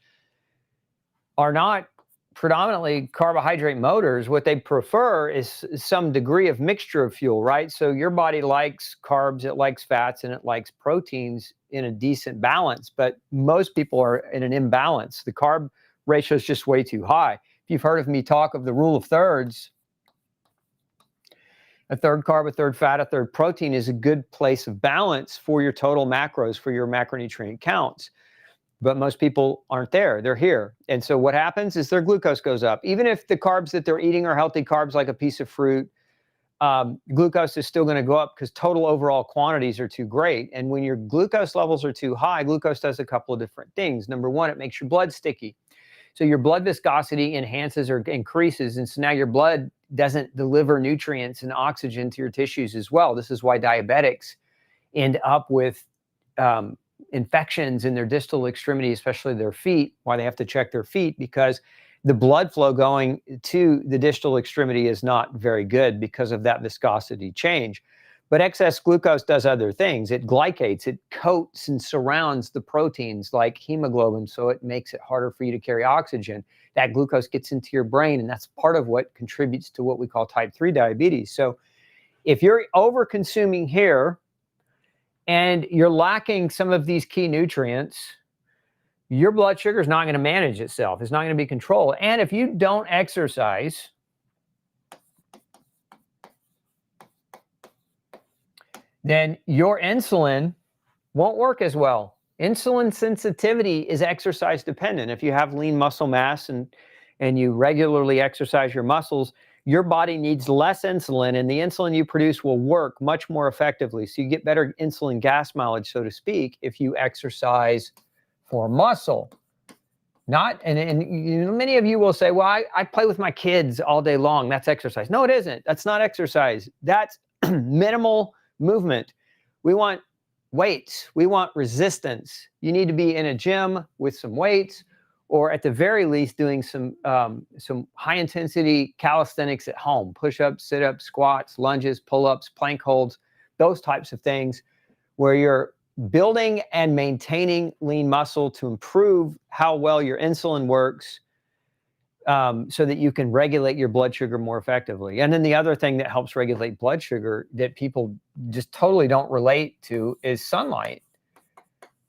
are not predominantly carbohydrate motors. What they prefer is some degree of mixture of fuel, right? So your body likes carbs, it likes fats, and it likes proteins in a decent balance, but most people are in an imbalance. The carb ratio is just way too high. If you've heard of me talk of the rule of thirds, a third carb, a third fat, a third protein is a good place of balance for your total macros, for your macronutrient counts. But most people aren't there. They're here. And so what happens is their glucose goes up. Even if the carbs that they're eating are healthy carbs like a piece of fruit, glucose is still going to go up because total overall quantities are too great. And when your glucose levels are too high, glucose does a couple of different things. Number one, it makes your blood sticky. So your blood viscosity enhances or increases. And so now your blood doesn't deliver nutrients and oxygen to your tissues as well. This is why diabetics end up with infections in their distal extremity, especially their feet, why they have to check their feet, because the blood flow going to the distal extremity is not very good because of that viscosity change. But excess glucose does other things. It glycates, it coats and surrounds the proteins like hemoglobin, so it makes it harder for you to carry oxygen. That glucose gets into your brain, and that's part of what contributes to what we call type 3 diabetes. So if you're over consuming here and you're lacking some of these key nutrients, your blood sugar is not going to manage itself. It's not going to be controlled. And if you don't exercise, then your insulin won't work as well. Insulin sensitivity is exercise dependent. If you have lean muscle mass and you regularly exercise your muscles, your body needs less insulin, and the insulin you produce will work much more effectively. So you get better insulin gas mileage, so to speak, if you exercise for muscle. Many of you will say, well, I play with my kids all day long. That's exercise. No, it isn't. That's not exercise. That's minimal movement. We want weights. We want resistance. You need to be in a gym with some weights, or at the very least doing some high intensity calisthenics at home, push-ups, sit-ups, squats, lunges, pull-ups, plank holds, those types of things where you're building and maintaining lean muscle to improve how well your insulin works, so that you can regulate your blood sugar more effectively. And then the other thing that helps regulate blood sugar that people just totally don't relate to is sunlight.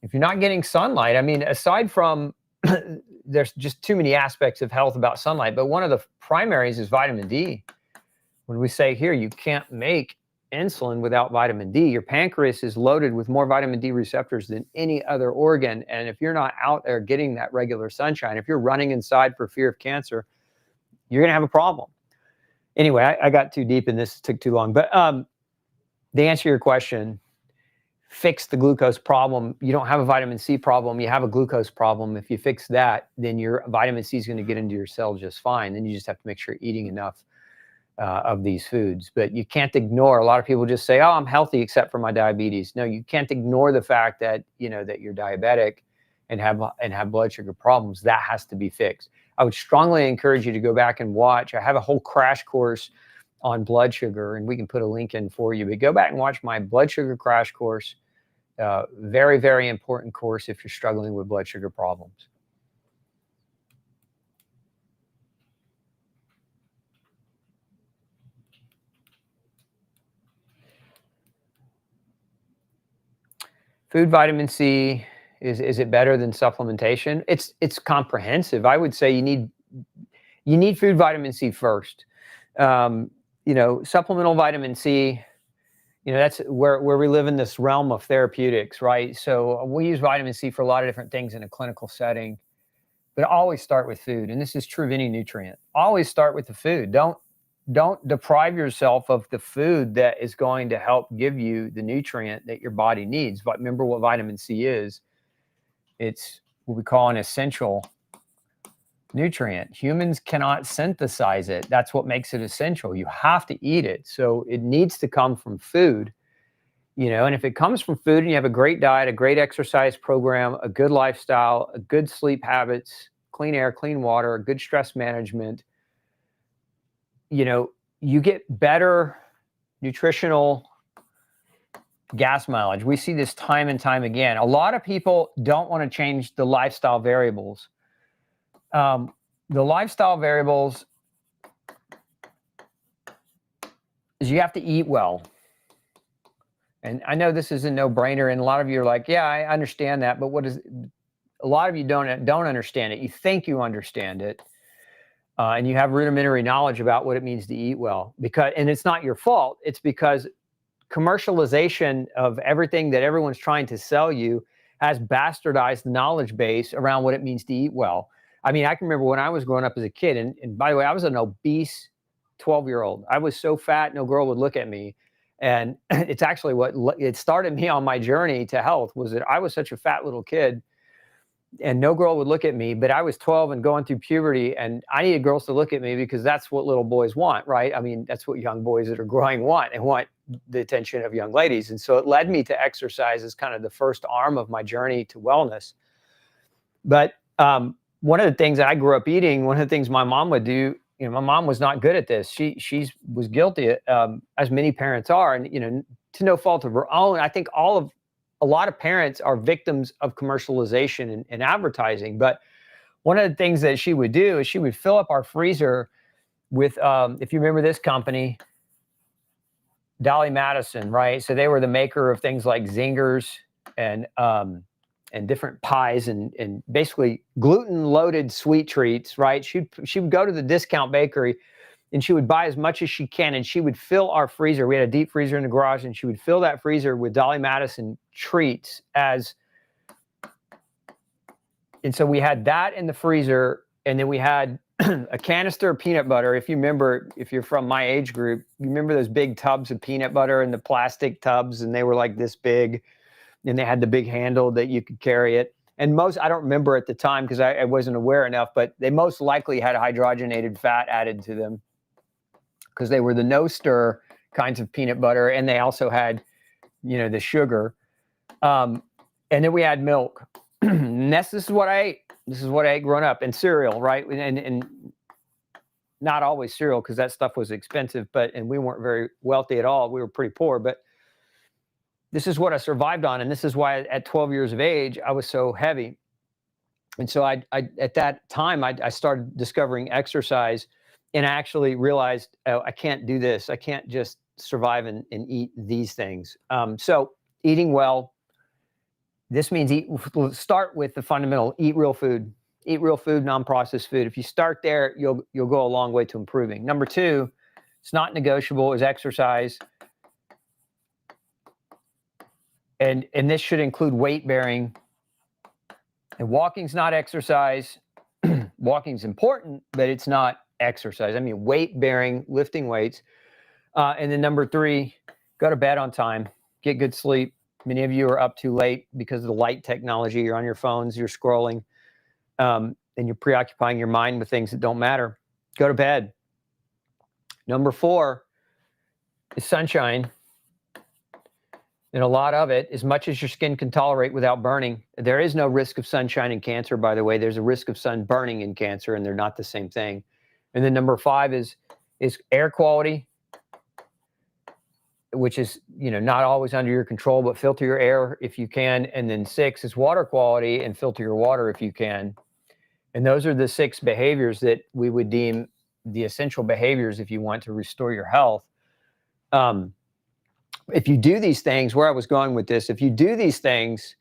If you're not getting sunlight, I mean, aside from there's just too many aspects of health about sunlight, but one of the primaries is vitamin D. When we say here, you can't make insulin without vitamin D, your pancreas is loaded with more vitamin D receptors than any other organ. And if you're not out there getting that regular sunshine, if you're running inside for fear of cancer, you're going to have a problem. Anyway, I got too deep in this, it took too long. But to answer your question, fix the glucose problem. You don't have a vitamin C problem, you have a glucose problem. If you fix that, then your vitamin C is going to get into your cell just fine. Then you just have to make sure you're eating enough of these foods. But you can't ignore, a lot of people just say, oh, I'm healthy except for my diabetes. No, you can't ignore the fact that, that you're diabetic and have blood sugar problems. That has to be fixed. I would strongly encourage you to go back and watch. I have a whole crash course on blood sugar, and we can put a link in for you, but go back and watch my blood sugar crash course. Very, very important course if you're struggling with blood sugar problems. Food vitamin C, is it better than supplementation? It's comprehensive. I would say you need food vitamin C first. Supplemental vitamin C, that's where we live in this realm of therapeutics, right? So we use vitamin C for a lot of different things in a clinical setting, but always start with food. And this is true of any nutrient. Always start with the food. Don't deprive yourself of the food that is going to help give you the nutrient that your body needs. But remember what vitamin C is. It's what we call an essential nutrient. Humans cannot synthesize it. That's what makes it essential. You have to eat it. So it needs to come from food, and if it comes from food and you have a great diet, a great exercise program, a good lifestyle, a good sleep habits, clean air, clean water, good stress management, you get better nutritional gas mileage. We see this time and time again. A lot of people don't want to change the lifestyle variables. The lifestyle variables is you have to eat well. And I know this is a no-brainer, and a lot of you are like, yeah, I understand that, but a lot of you don't understand it. You think you understand it. And you have rudimentary knowledge about what it means to eat well, and it's not your fault. It's because commercialization of everything that everyone's trying to sell you has bastardized the knowledge base around what it means to eat well. I mean, I can remember when I was growing up as a kid, and by the way, I was an obese 12-year-old. I was so fat, no girl would look at me. And it's actually it started me on my journey to health, was that I was such a fat little kid and no girl would look at me, but I was 12 and going through puberty, and I needed girls to look at me because that's what little boys want, right? I mean, that's what young boys that are growing want. They want the attention of young ladies. And so it led me to exercise as kind of the first arm of my journey to wellness. But one of the things that I grew up eating, one of the things my mom would do, my mom was not good at this. She was guilty, as many parents are, and, to no fault of her own. I think a lot of parents are victims of commercialization and advertising. But one of the things that she would do is she would fill up our freezer with, if you remember this company, Dolly Madison, right? So they were the maker of things like zingers and different pies and basically gluten-loaded sweet treats, right? She would go to the discount bakery and she would buy as much as she can, and she would fill our freezer. We had a deep freezer in the garage, and she would fill that freezer with Dolly Madison treats and so we had that in the freezer, and then we had a canister of peanut butter. If you remember, if you're from my age group, you remember those big tubs of peanut butter in the plastic tubs, and they were like this big, and they had the big handle that you could carry it. And I don't remember at the time because I wasn't aware enough, but they most likely had hydrogenated fat added to them because they were the no-stir kinds of peanut butter, and they also had, the sugar. And then we had milk. And this is what I ate. This is what I ate growing up. And cereal, right? And not always cereal because that stuff was expensive, and we weren't very wealthy at all. We were pretty poor, but this is what I survived on. And this is why at 12 years of age, I was so heavy. And so I at that time, I started discovering exercise, and I actually realized, oh, I can't do this. I can't just survive and eat these things. So eating well, this means start with the fundamental: eat real food, non-processed food. If you start there, you'll go a long way to improving. Number two, it's not negotiable, is exercise. And this should include weight bearing. And walking's not exercise. Walking's important, but it's not exercise. I mean, weight bearing, lifting weights. And then number three, go to bed on time, get good sleep. Many of you are up too late because of the light technology. You're on your phones, you're scrolling, and you're preoccupying your mind with things that don't matter. Go to bed. Number four is sunshine. And a lot of it, as much as your skin can tolerate without burning. There is no risk of sunshine in cancer, by the way. There's a risk of sun burning in cancer, and they're not the same thing. And then number five is air quality. which is, not always under your control, but filter your air if you can. And then 6 is water quality, and filter your water if you can. And those are the 6 behaviors that we would deem the essential behaviors if you want to restore your health. If you do these things, where I was going with this, if you do these things,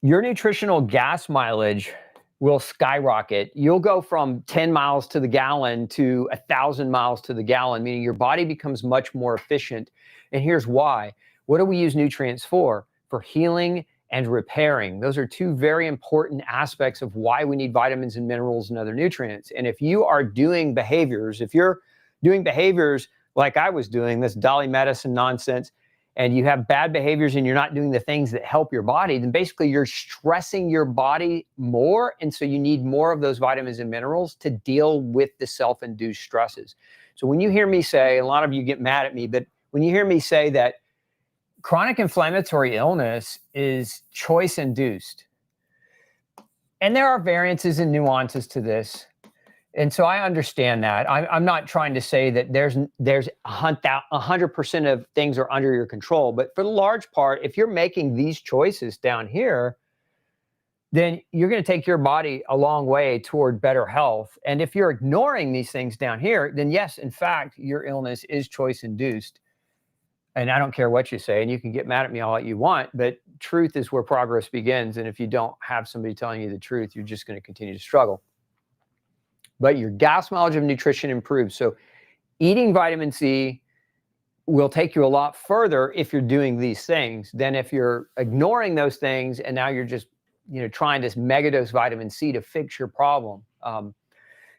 your nutritional gas mileage will skyrocket. You'll go from 10 miles to the gallon to 1,000 miles to the gallon, meaning your body becomes much more efficient. And here's why. What do we use nutrients for? For healing and repairing. Those are 2 very important aspects of why we need vitamins and minerals and other nutrients. And if you are doing behaviors, if you're doing behaviors like I was doing, this Dolly medicine nonsense, and you have bad behaviors and you're not doing the things that help your body, then basically you're stressing your body more. And so you need more of those vitamins and minerals to deal with the self-induced stresses. So when you hear me say, a lot of you get mad at me, but when you hear me say that chronic inflammatory illness is choice-induced, and there are variances and nuances to this, and so I understand that. I'm not trying to say that there's 100% of things are under your control, but for the large part, if you're making these choices down here, then you're going to take your body a long way toward better health. And if you're ignoring these things down here, then yes, in fact, your illness is choice-induced. And I don't care what you say, and you can get mad at me all that you want, but truth is where progress begins. And if you don't have somebody telling you the truth, you're just going to continue to struggle. But your gas mileage of nutrition improves. So eating vitamin C will take you a lot further if you're doing these things than if you're ignoring those things and now you're just trying to megadose vitamin C to fix your problem.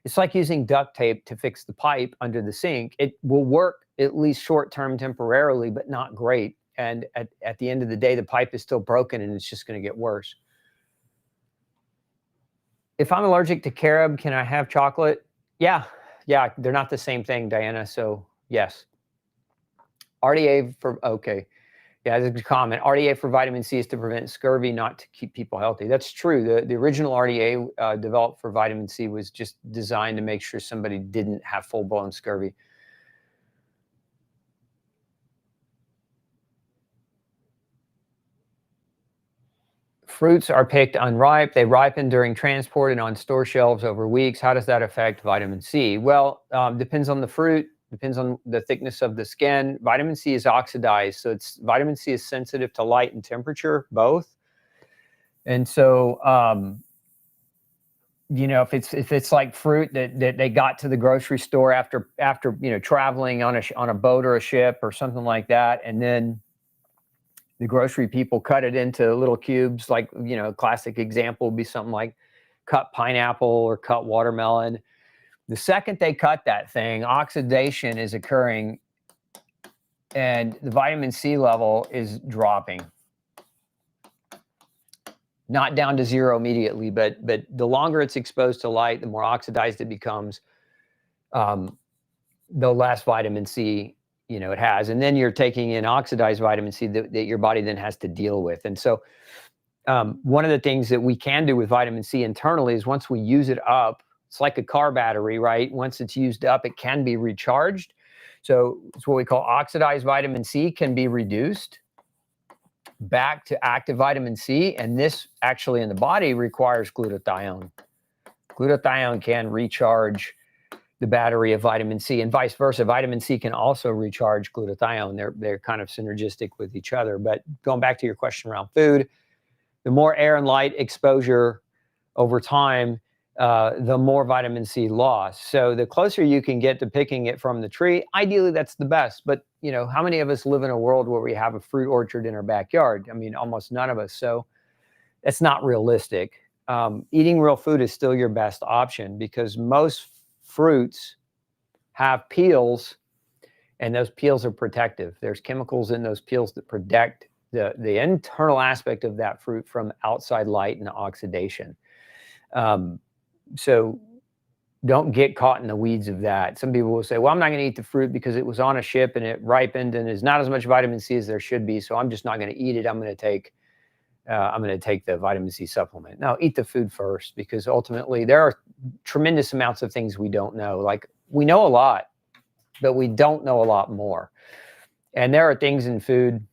It's like using duct tape to fix the pipe under the sink. It will work at least short-term temporarily, but not great. And at the end of the day, the pipe is still broken and it's just going to get worse. If I'm allergic to carob, can I have chocolate? Yeah, they're not the same thing, Diana, so yes. RDA for, okay. Yeah, that's a comment. RDA for vitamin C is to prevent scurvy, not to keep people healthy. That's true. The original RDA developed for vitamin C was just designed to make sure somebody didn't have full-blown scurvy. Fruits are picked unripe. They ripen during transport and on store shelves over weeks. How does that affect vitamin C? Well, depends on the fruit, depends on the thickness of the skin. Vitamin C is oxidized, so vitamin C is sensitive to light and temperature, both. And so, if it's like fruit that they got to the grocery store after traveling on a boat or a ship or something like that, and then the grocery people cut it into little cubes, like, a classic example would be something like cut pineapple or cut watermelon. The second they cut that thing, oxidation is occurring and the vitamin C level is dropping. Not down to 0 immediately, but the longer it's exposed to light, the more oxidized it becomes, the less vitamin C it has. And then you're taking in oxidized vitamin C that your body then has to deal with. And so one of the things that we can do with vitamin C internally is once we use it up, it's like a car battery, right? Once it's used up, it can be recharged. So it's what we call oxidized vitamin C can be reduced back to active vitamin C. And this actually in the body requires glutathione. Glutathione can recharge the battery of vitamin C, and vice versa. Vitamin C can also recharge glutathione. They're kind of synergistic with each other. But going back to your question around food, the more air and light exposure over time, the more vitamin C loss. So the closer you can get to picking it from the tree, ideally that's the best. But how many of us live in a world where we have a fruit orchard in our backyard? I mean, almost none of us. So it's not realistic. Eating real food is still your best option because most fruits have peels, and those peels are protective. There's chemicals in those peels that protect the internal aspect of that fruit from outside light and oxidation. So don't get caught in the weeds of that. Some people will say, well, I'm not going to eat the fruit because it was on a ship and it ripened and there's not as much vitamin C as there should be, so I'm just not going to eat it. I'm going to take the vitamin C supplement. Now, eat the food first, because ultimately there are tremendous amounts of things we don't know. Like, we know a lot, but we don't know a lot more. And there are things in food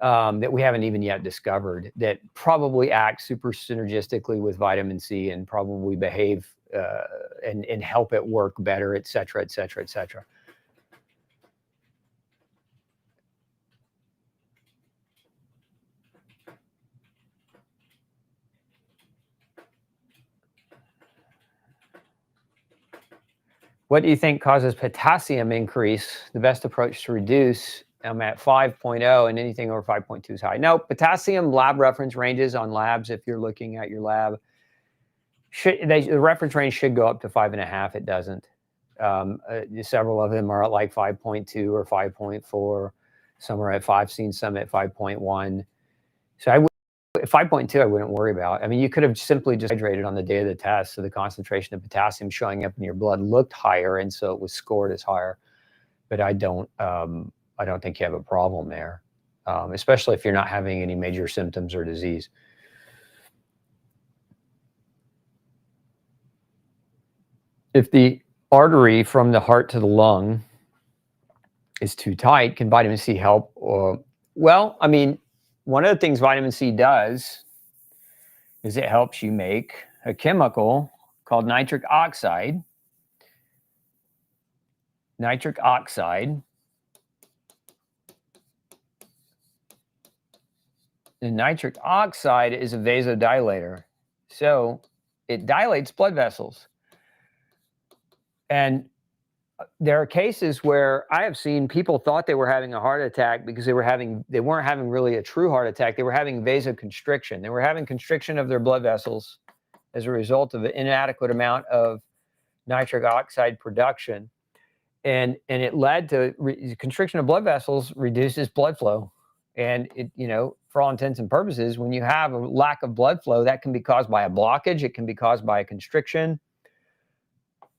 that we haven't even yet discovered that probably act super synergistically with vitamin C and probably behave and help it work better, et cetera, et cetera, et cetera. What do you think causes potassium increase? The best approach to reduce, I'm at 5.0 and anything over 5.2 is high. No, potassium lab reference ranges on labs, if you're looking at your lab, the reference range should go up to 5.5. It doesn't. Several of them are at like 5.2 or 5.4. Some are at 5, seen some at 5.1. So 5.2, I wouldn't worry about. I mean, you could have simply just hydrated on the day of the test, so the concentration of potassium showing up in your blood looked higher, and so it was scored as higher. But I don't think you have a problem there, especially if you're not having any major symptoms or disease. If the artery from the heart to the lung is too tight, can vitamin C help? Well, I mean, one of the things vitamin C does is it helps you make a chemical called nitric oxide. Nitric oxide. And nitric oxide is a vasodilator. So it dilates blood vessels. And there are cases where I have seen people thought they were having a heart attack because they weren't having really a true heart attack. They were having vasoconstriction. They were having constriction of their blood vessels as a result of an inadequate amount of nitric oxide production. And it led to constriction of blood vessels reduces blood flow. And it, for all intents and purposes, when you have a lack of blood flow, that can be caused by a blockage. It can be caused by a constriction.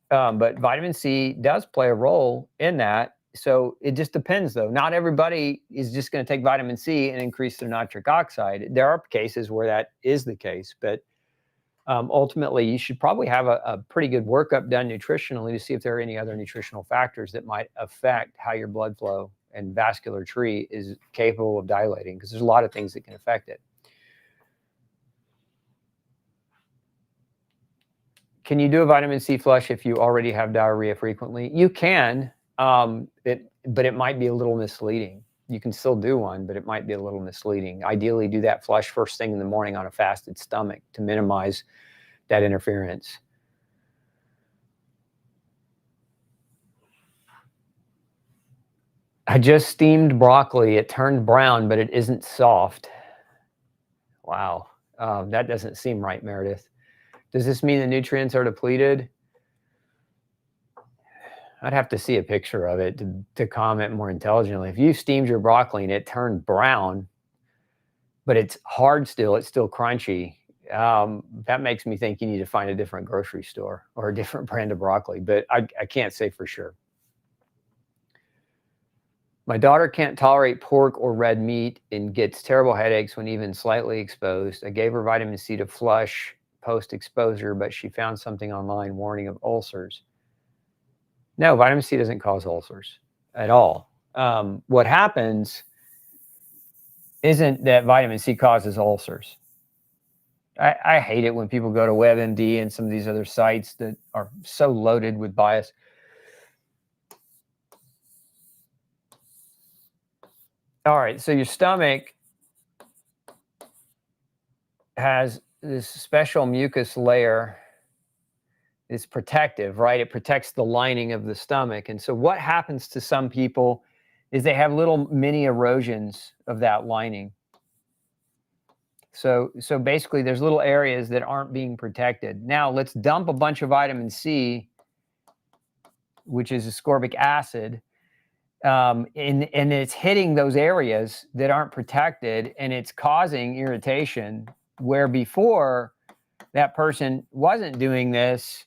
But vitamin C does play a role in that. So it just depends, though. Not everybody is just going to take vitamin C and increase their nitric oxide. There are cases where that is the case, but ultimately, you should probably have a pretty good workup done nutritionally to see if there are any other nutritional factors that might affect how your blood flow and vascular tree is capable of dilating, because there's a lot of things that can affect it. Can you do a vitamin C flush if you already have diarrhea frequently? You can, but it might be a little misleading. You can still do one, but it might be a little misleading. Ideally, do that flush first thing in the morning on a fasted stomach to minimize that interference. I just steamed broccoli. It turned brown, but it isn't soft. Wow. That doesn't seem right, Meredith. Does this mean the nutrients are depleted? I'd have to see a picture of it to comment more intelligently. If you steamed your broccoli and it turned brown, but it's hard still, it's still crunchy, that makes me think you need to find a different grocery store or a different brand of broccoli, but I can't say for sure. My daughter can't tolerate pork or red meat and gets terrible headaches when even slightly exposed. I gave her vitamin C to flush post-exposure, but she found something online warning of ulcers. No, vitamin C doesn't cause ulcers at all. What happens isn't that vitamin C causes ulcers. I hate it when people go to WebMD and some of these other sites that are so loaded with bias. All right, so your stomach has this special mucus layer. It's protective, right? It protects the lining of the stomach. And so what happens to some people is they have little mini erosions of that lining. So basically there's little areas that aren't being protected. Now let's dump a bunch of vitamin C, which is ascorbic acid, and it's hitting those areas that aren't protected, and it's causing irritation where before that person wasn't doing this,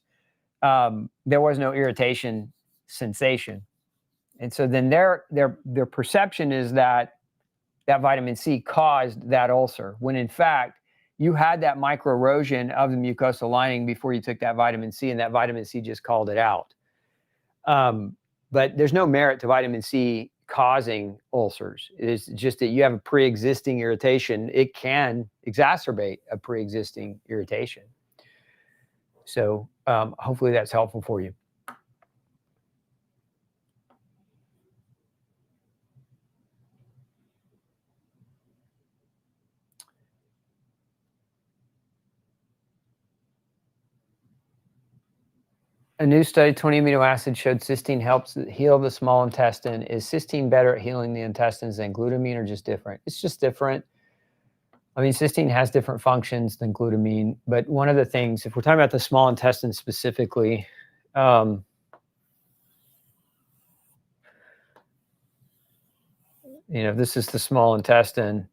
there was no irritation sensation. And so then their perception is that vitamin C caused that ulcer, when in fact you had that microerosion of the mucosal lining before you took that vitamin C, and that vitamin C just called it out. But there's no merit to vitamin C causing ulcers. It's just that you have a pre-existing irritation. It can exacerbate a pre-existing irritation. So hopefully that's helpful for you. A new study, 20 amino acids, showed cysteine helps heal the small intestine. Is cysteine better at healing the intestines than glutamine, or just different? It's just different. I mean, cysteine has different functions than glutamine, but one of the things, if we're talking about the small intestine specifically, this is the small intestine.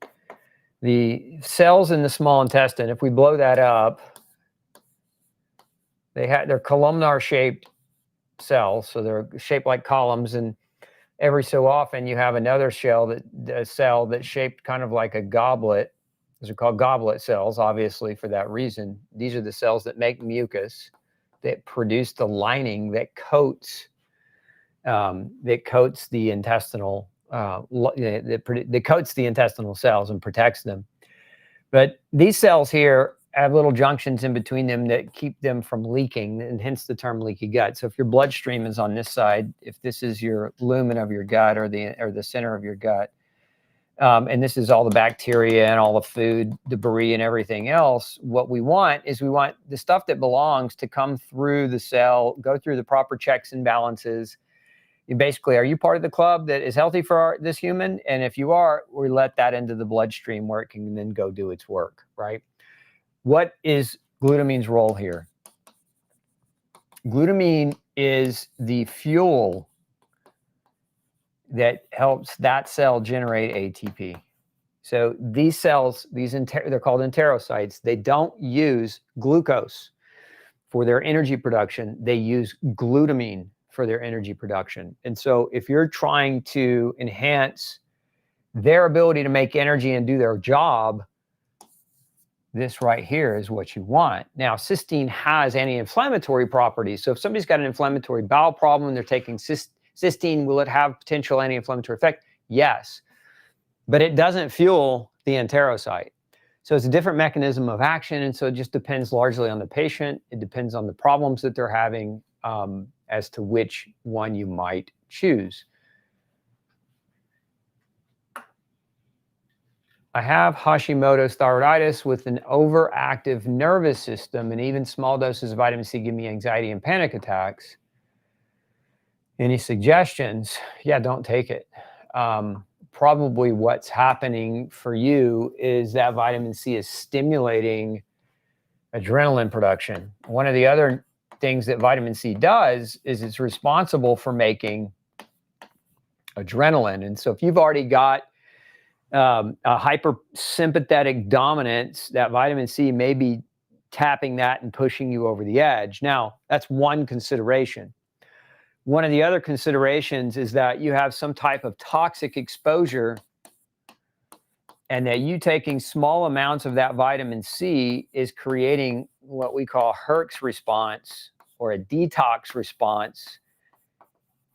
The cells in the small intestine, if we blow that up, they're columnar-shaped cells, so they're shaped like columns, and every so often you have another cell that's shaped kind of like a goblet. Those are called goblet cells, obviously, for that reason. These are the cells that make mucus, that produce the lining that coats the intestinal that coats the intestinal cells and protects them. But these cells here have little junctions in between them that keep them from leaking, and hence the term leaky gut. So if your bloodstream is on this side, if this is your lumen of your gut, or the center of your gut, and this is all the bacteria and all the food debris and everything else, what we want is the stuff that belongs to come through the cell, go through the proper checks and balances. Basically, are you part of the club that is healthy for this human? And if you are, we let that into the bloodstream where it can then go do its work, right? What is glutamine's role here? Glutamine is the fuel that helps that cell generate ATP. So these cells, they're called enterocytes. They don't use glucose for their energy production. They use glutamine for their energy production. And so if you're trying to enhance their ability to make energy and do their job, this right here is what you want. Now, cysteine has anti-inflammatory properties. So if somebody's got an inflammatory bowel problem and they're taking cysteine, will it have potential anti-inflammatory effect? Yes, but it doesn't fuel the enterocyte. So it's a different mechanism of action, and so it just depends largely on the patient. It depends on the problems that they're having as to which one you might choose. I have Hashimoto's thyroiditis with an overactive nervous system, and even small doses of vitamin C give me anxiety and panic attacks. Any suggestions? Yeah, don't take it. Probably what's happening for you is that vitamin C is stimulating adrenaline production. One of the other things that vitamin C does is it's responsible for making adrenaline. And so if you've already got a hypersympathetic dominance, that vitamin C may be tapping that and pushing you over the edge. Now, that's one consideration. One of the other considerations is that you have some type of toxic exposure, and that you taking small amounts of that vitamin C is creating what we call Herx response, or a detox response,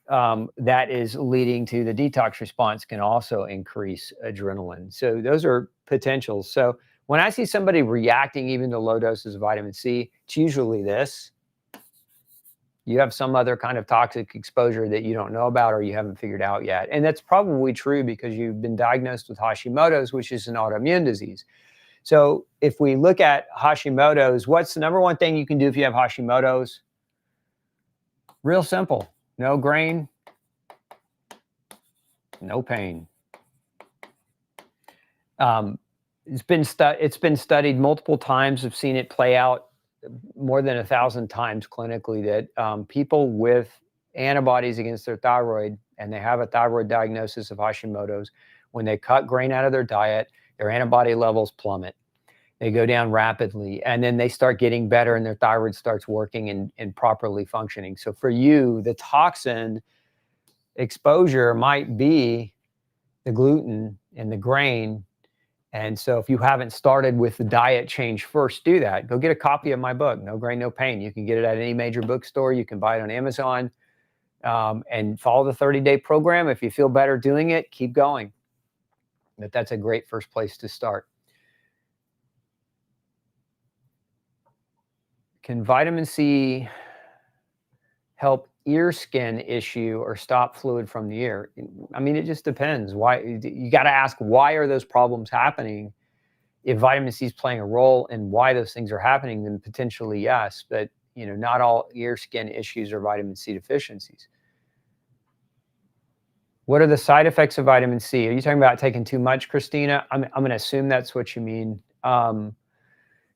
that is leading to the detox response can also increase adrenaline. So those are potentials. So when I see somebody reacting even to low doses of vitamin C, it's usually this. You have some other kind of toxic exposure that you don't know about or you haven't figured out yet. And that's probably true because you've been diagnosed with Hashimoto's, which is an autoimmune disease. So if we look at Hashimoto's, what's the number one thing you can do if you have Hashimoto's? Real simple. No grain, no pain. It's been studied multiple times. I've seen it play out more than 1,000 times clinically, that people with antibodies against their thyroid, and they have a thyroid diagnosis of Hashimoto's, when they cut grain out of their diet, their antibody levels plummet. They go down rapidly, and then they start getting better and their thyroid starts working and properly functioning. So for you, the toxin exposure might be the gluten and the grain. And so if you haven't started with the diet change first, do that. Go get a copy of my book, No Grain, No Pain. You can get it at any major bookstore. You can buy it on Amazon. and follow the 30-day program. If you feel better doing it, keep going. But that's a great first place to start. Can vitamin C help ear skin issue or stop fluid from the ear? I mean, it just depends. Why? You got to ask, why are those problems happening? If vitamin C is playing a role in why those things are happening, then potentially yes. But not all ear skin issues are vitamin C deficiencies. What are the side effects of vitamin C? Are you talking about taking too much, Christina? I'm going to assume that's what you mean.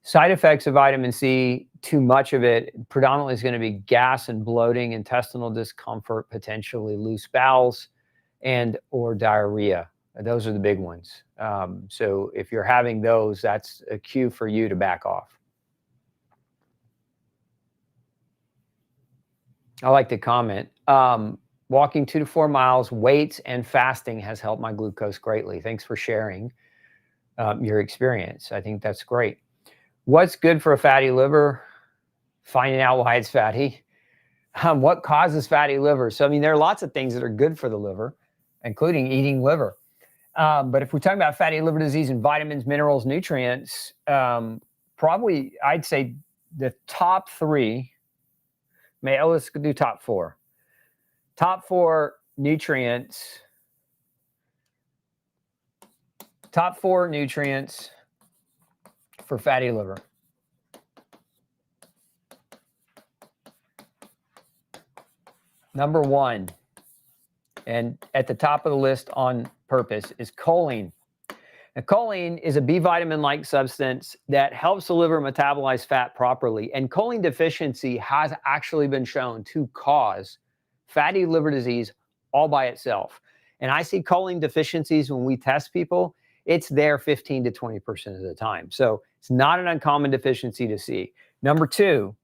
Side effects of vitamin C, too much of it, predominantly is going to be gas and bloating, intestinal discomfort, potentially loose bowels, and or diarrhea. Those are the big ones. So if you're having those, that's a cue for you to back off. I like the comment. Walking 2 to 4 miles, weights, and fasting has helped my glucose greatly. Thanks for sharing your experience. I think that's great. What's good for a fatty liver? Finding out why it's fatty. What causes fatty liver? So, I mean, there are lots of things that are good for the liver, including eating liver. But if we're talking about fatty liver disease and vitamins, minerals, nutrients, probably I'd say the top 3, let's do top 4. Top 4 nutrients. Top 4 nutrients for fatty liver. Number 1, and at the top of the list on purpose, is choline. Now, choline is a B vitamin-like substance that helps the liver metabolize fat properly. And choline deficiency has actually been shown to cause fatty liver disease all by itself. And I see choline deficiencies when we test people. It's there 15 to 20% of the time. So it's not an uncommon deficiency to see. Number 2,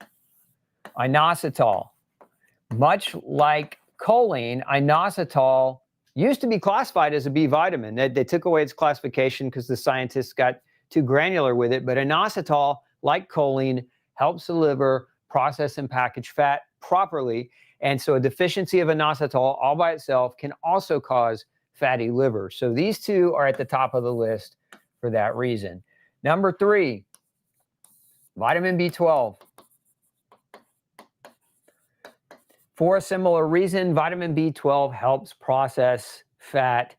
inositol. Much like choline, inositol used to be classified as a B vitamin. They took away its classification because the scientists got too granular with it. But inositol, like choline, helps the liver process and package fat properly. And so a deficiency of inositol all by itself can also cause fatty liver. So these 2 are at the top of the list for that reason. Number 3, vitamin B12. For a similar reason, vitamin B12 helps process fat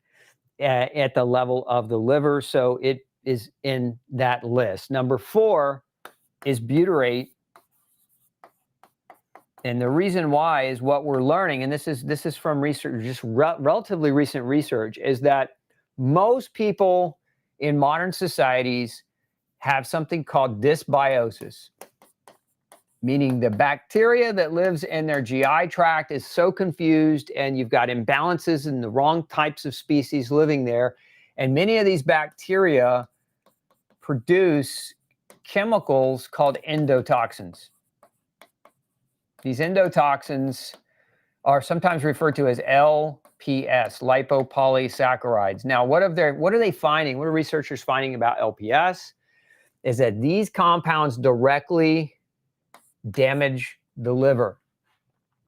at the level of the liver, so it is in that list. Number 4 is butyrate. And the reason why is what we're learning, and this is from research, just relatively recent research, is that most people in modern societies have something called dysbiosis, meaning the bacteria that lives in their GI tract is so confused, and you've got imbalances in the wrong types of species living there. And many of these bacteria produce chemicals called endotoxins. These endotoxins are sometimes referred to as LPS, lipopolysaccharides. Now, what are they finding? What are researchers finding about LPS? Is that these compounds directly damage the liver.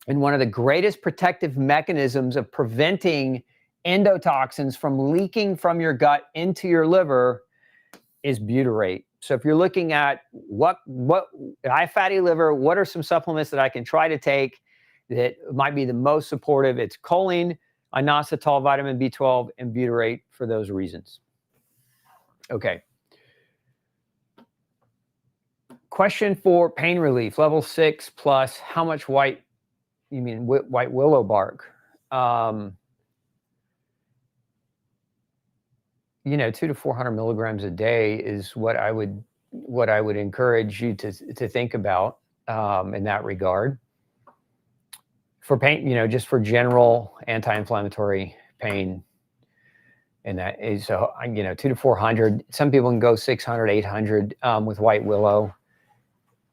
And one of the greatest protective mechanisms of preventing endotoxins from leaking from your gut into your liver is butyrate. So if you're looking at what I have fatty liver, what are some supplements that I can try to take that might be the most supportive? It's choline, inositol, vitamin B12, and butyrate for those reasons. Okay. Question for pain relief, level 6 plus. How much white willow bark? 200 to 400 milligrams a day is what I would encourage you to think about in that regard. For pain, just for general anti-inflammatory pain, and that is 200 to 400. Some people can go 600, 800 with white willow.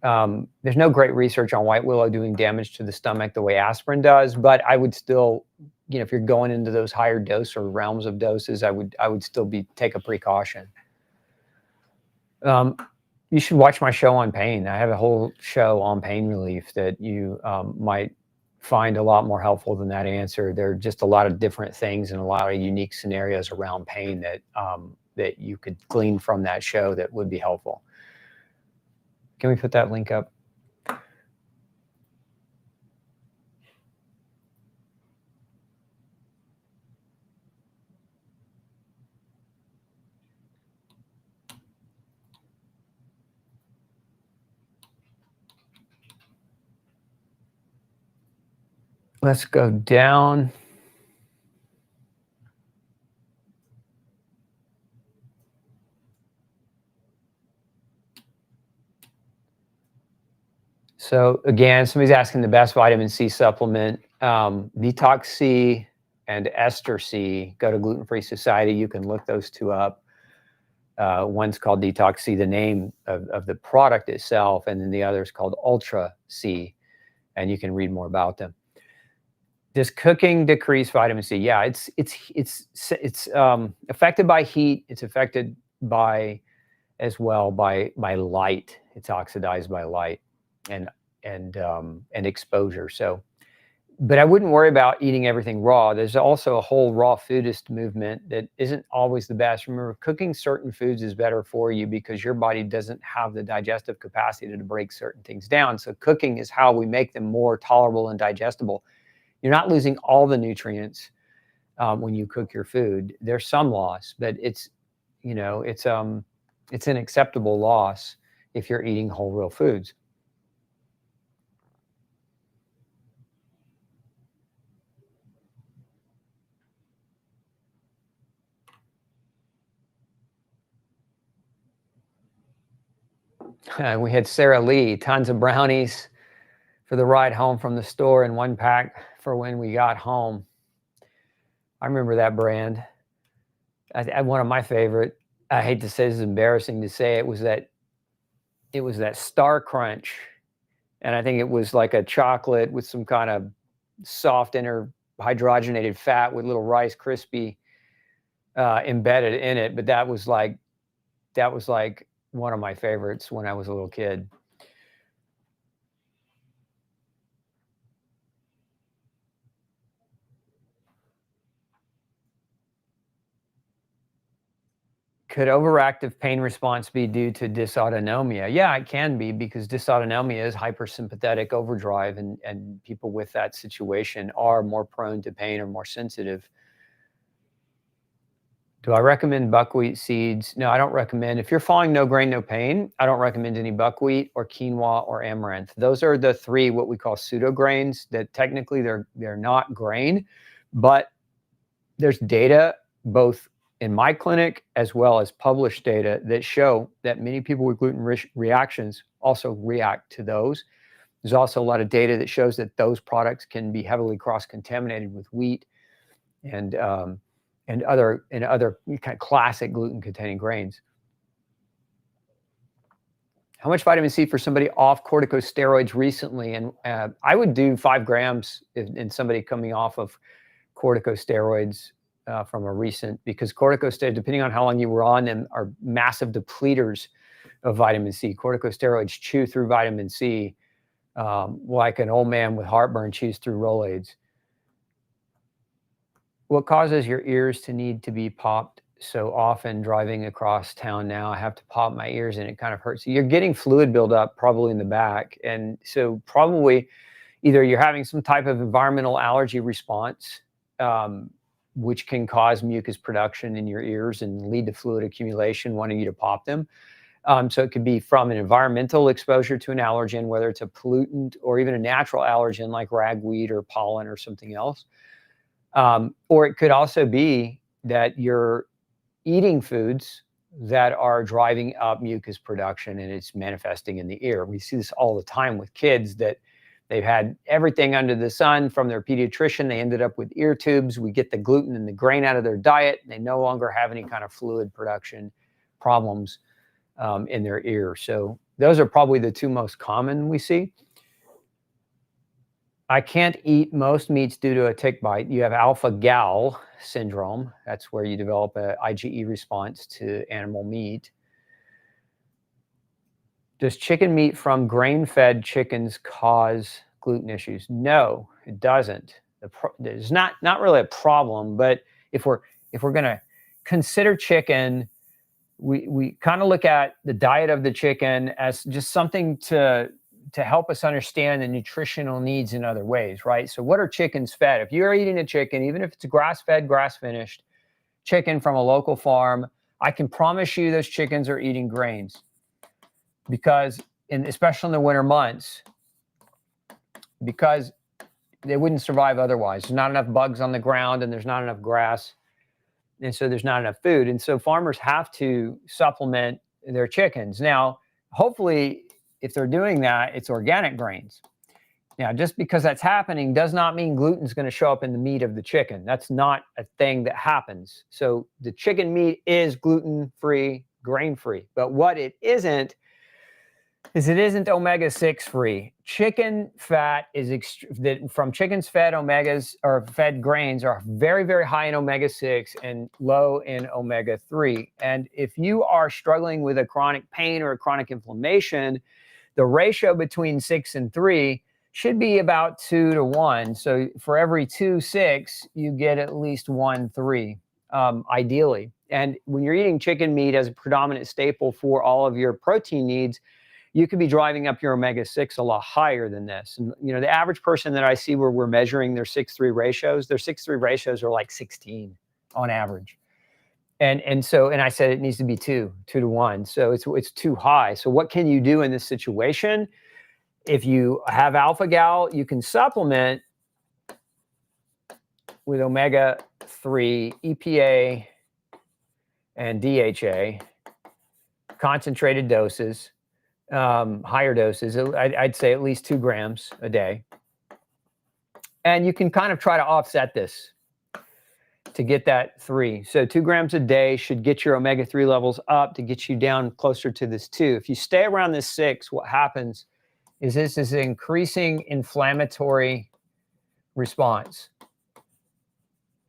There's no great research on white willow doing damage to the stomach the way aspirin does, but I would still, if you're going into those higher dose or realms of doses, I would still take a precaution. You should watch my show on pain. I have a whole show on pain relief that you might find a lot more helpful than that answer. There are just a lot of different things and a lot of unique scenarios around pain that that you could glean from that show that would be helpful. Can we put that link up? Let's go down. So again, somebody's asking the best vitamin C supplement. Detox C and Ester C. Go to Gluten Free Society. You can look those two up. One's called Detox C, the name of the product itself, and then the other is called Ultra C, and you can read more about them. Does cooking decrease vitamin C? Yeah, it's affected by heat. It's affected by as well by light. It's oxidized by light and exposure. So, but I wouldn't worry about eating everything raw. There's also a whole raw foodist movement that isn't always the best. Remember, cooking certain foods is better for you because your body doesn't have the digestive capacity to break certain things down. So cooking is how we make them more tolerable and digestible. You're not losing all the nutrients when you cook your food. There's some loss, but it's an acceptable loss if you're eating whole real foods. We had Sarah Lee, tons of brownies for the ride home from the store and one pack for when we got home. I remember that brand. One of my favorite, I hate to say this is embarrassing to say, it was that Star Crunch. And I think it was like a chocolate with some kind of soft inner hydrogenated fat with little Rice Krispie embedded in it. But that was like one of my favorites when I was a little kid. Could overactive pain response be due to dysautonomia? Yeah, it can be, because dysautonomia is hypersympathetic overdrive, and people with that situation are more prone to pain or more sensitive. Do I recommend buckwheat seeds? No, I don't recommend. If you're following no grain, no pain, I don't recommend any buckwheat or quinoa or amaranth. Those are the three what we call pseudo grains that technically they're not grain, but there's data both in my clinic as well as published data that show that many people with gluten reactions also react to those. There's also a lot of data that shows that those products can be heavily cross-contaminated with wheat and other kind of classic gluten-containing grains. How much vitamin C for somebody off corticosteroids recently? And I would do 5 grams in somebody coming off of corticosteroids from a recent, because corticosteroids, depending on how long you were on them, are massive depleters of vitamin C. Corticosteroids chew through vitamin C like an old man with heartburn chews through Rolaids. What causes your ears to need to be popped so often? Driving across town now, I have to pop my ears and it kind of hurts. You're getting fluid buildup probably in the back. And so probably either you're having some type of environmental allergy response, which can cause mucus production in your ears and lead to fluid accumulation, wanting you to pop them. So it could be from an environmental exposure to an allergen, whether it's a pollutant or even a natural allergen like ragweed or pollen or something else. Or it could also be that you're eating foods that are driving up mucus production and it's manifesting in the ear. We see this all the time with kids that they've had everything under the sun from their pediatrician. They ended up with ear tubes. We get the gluten and the grain out of their diet, and they no longer have any kind of fluid production problems in their ear. So those are probably the two most common we see. I can't eat most meats due to a tick bite. You have alpha-gal syndrome. That's where you develop an IgE response to animal meat. Does chicken meat from grain-fed chickens cause gluten issues? No, it doesn't. There's not really a problem, but if we're going to consider chicken, we kind of look at the diet of the chicken as just something to help us understand the nutritional needs in other ways, right? So what are chickens fed? If you're eating a chicken, even if it's grass-fed, grass-finished chicken from a local farm, I can promise you those chickens are eating grains, because especially in the winter months, because they wouldn't survive otherwise. There's not enough bugs on the ground, and there's not enough grass, and so there's not enough food. And so farmers have to supplement their chickens. Now, hopefully, if they're doing that, it's organic grains. Now, just because that's happening does not mean gluten's going to show up in the meat of the chicken. That's not a thing that happens. So the chicken meat is gluten-free, grain-free. But what it isn't is it isn't omega-6 free. Chicken fat is from chickens fed omegas or fed grains are very, very high in omega-6 and low in omega-3. And if you are struggling with a chronic pain or a chronic inflammation, the ratio between 6 and 3 should be about 2 to 1. So for every 2 6, you get at least 1 3, ideally. And when you're eating chicken meat as a predominant staple for all of your protein needs, you could be driving up your omega-6 a lot higher than this. And the average person that I see where we're measuring their 6-3 ratios, their 6-3 ratios are like 16 on average. And I said it needs to be 2 to 1. So it's too high. So what can you do in this situation? If you have alpha-gal, you can supplement with omega-3, EPA, and DHA, concentrated doses, higher doses. I'd say at least 2 grams a day. And you can kind of try to offset this to get that 3. So 2 grams a day should get your omega-3 levels up to get you down closer to this 2. If you stay around this 6, what happens is this is an increasing inflammatory response.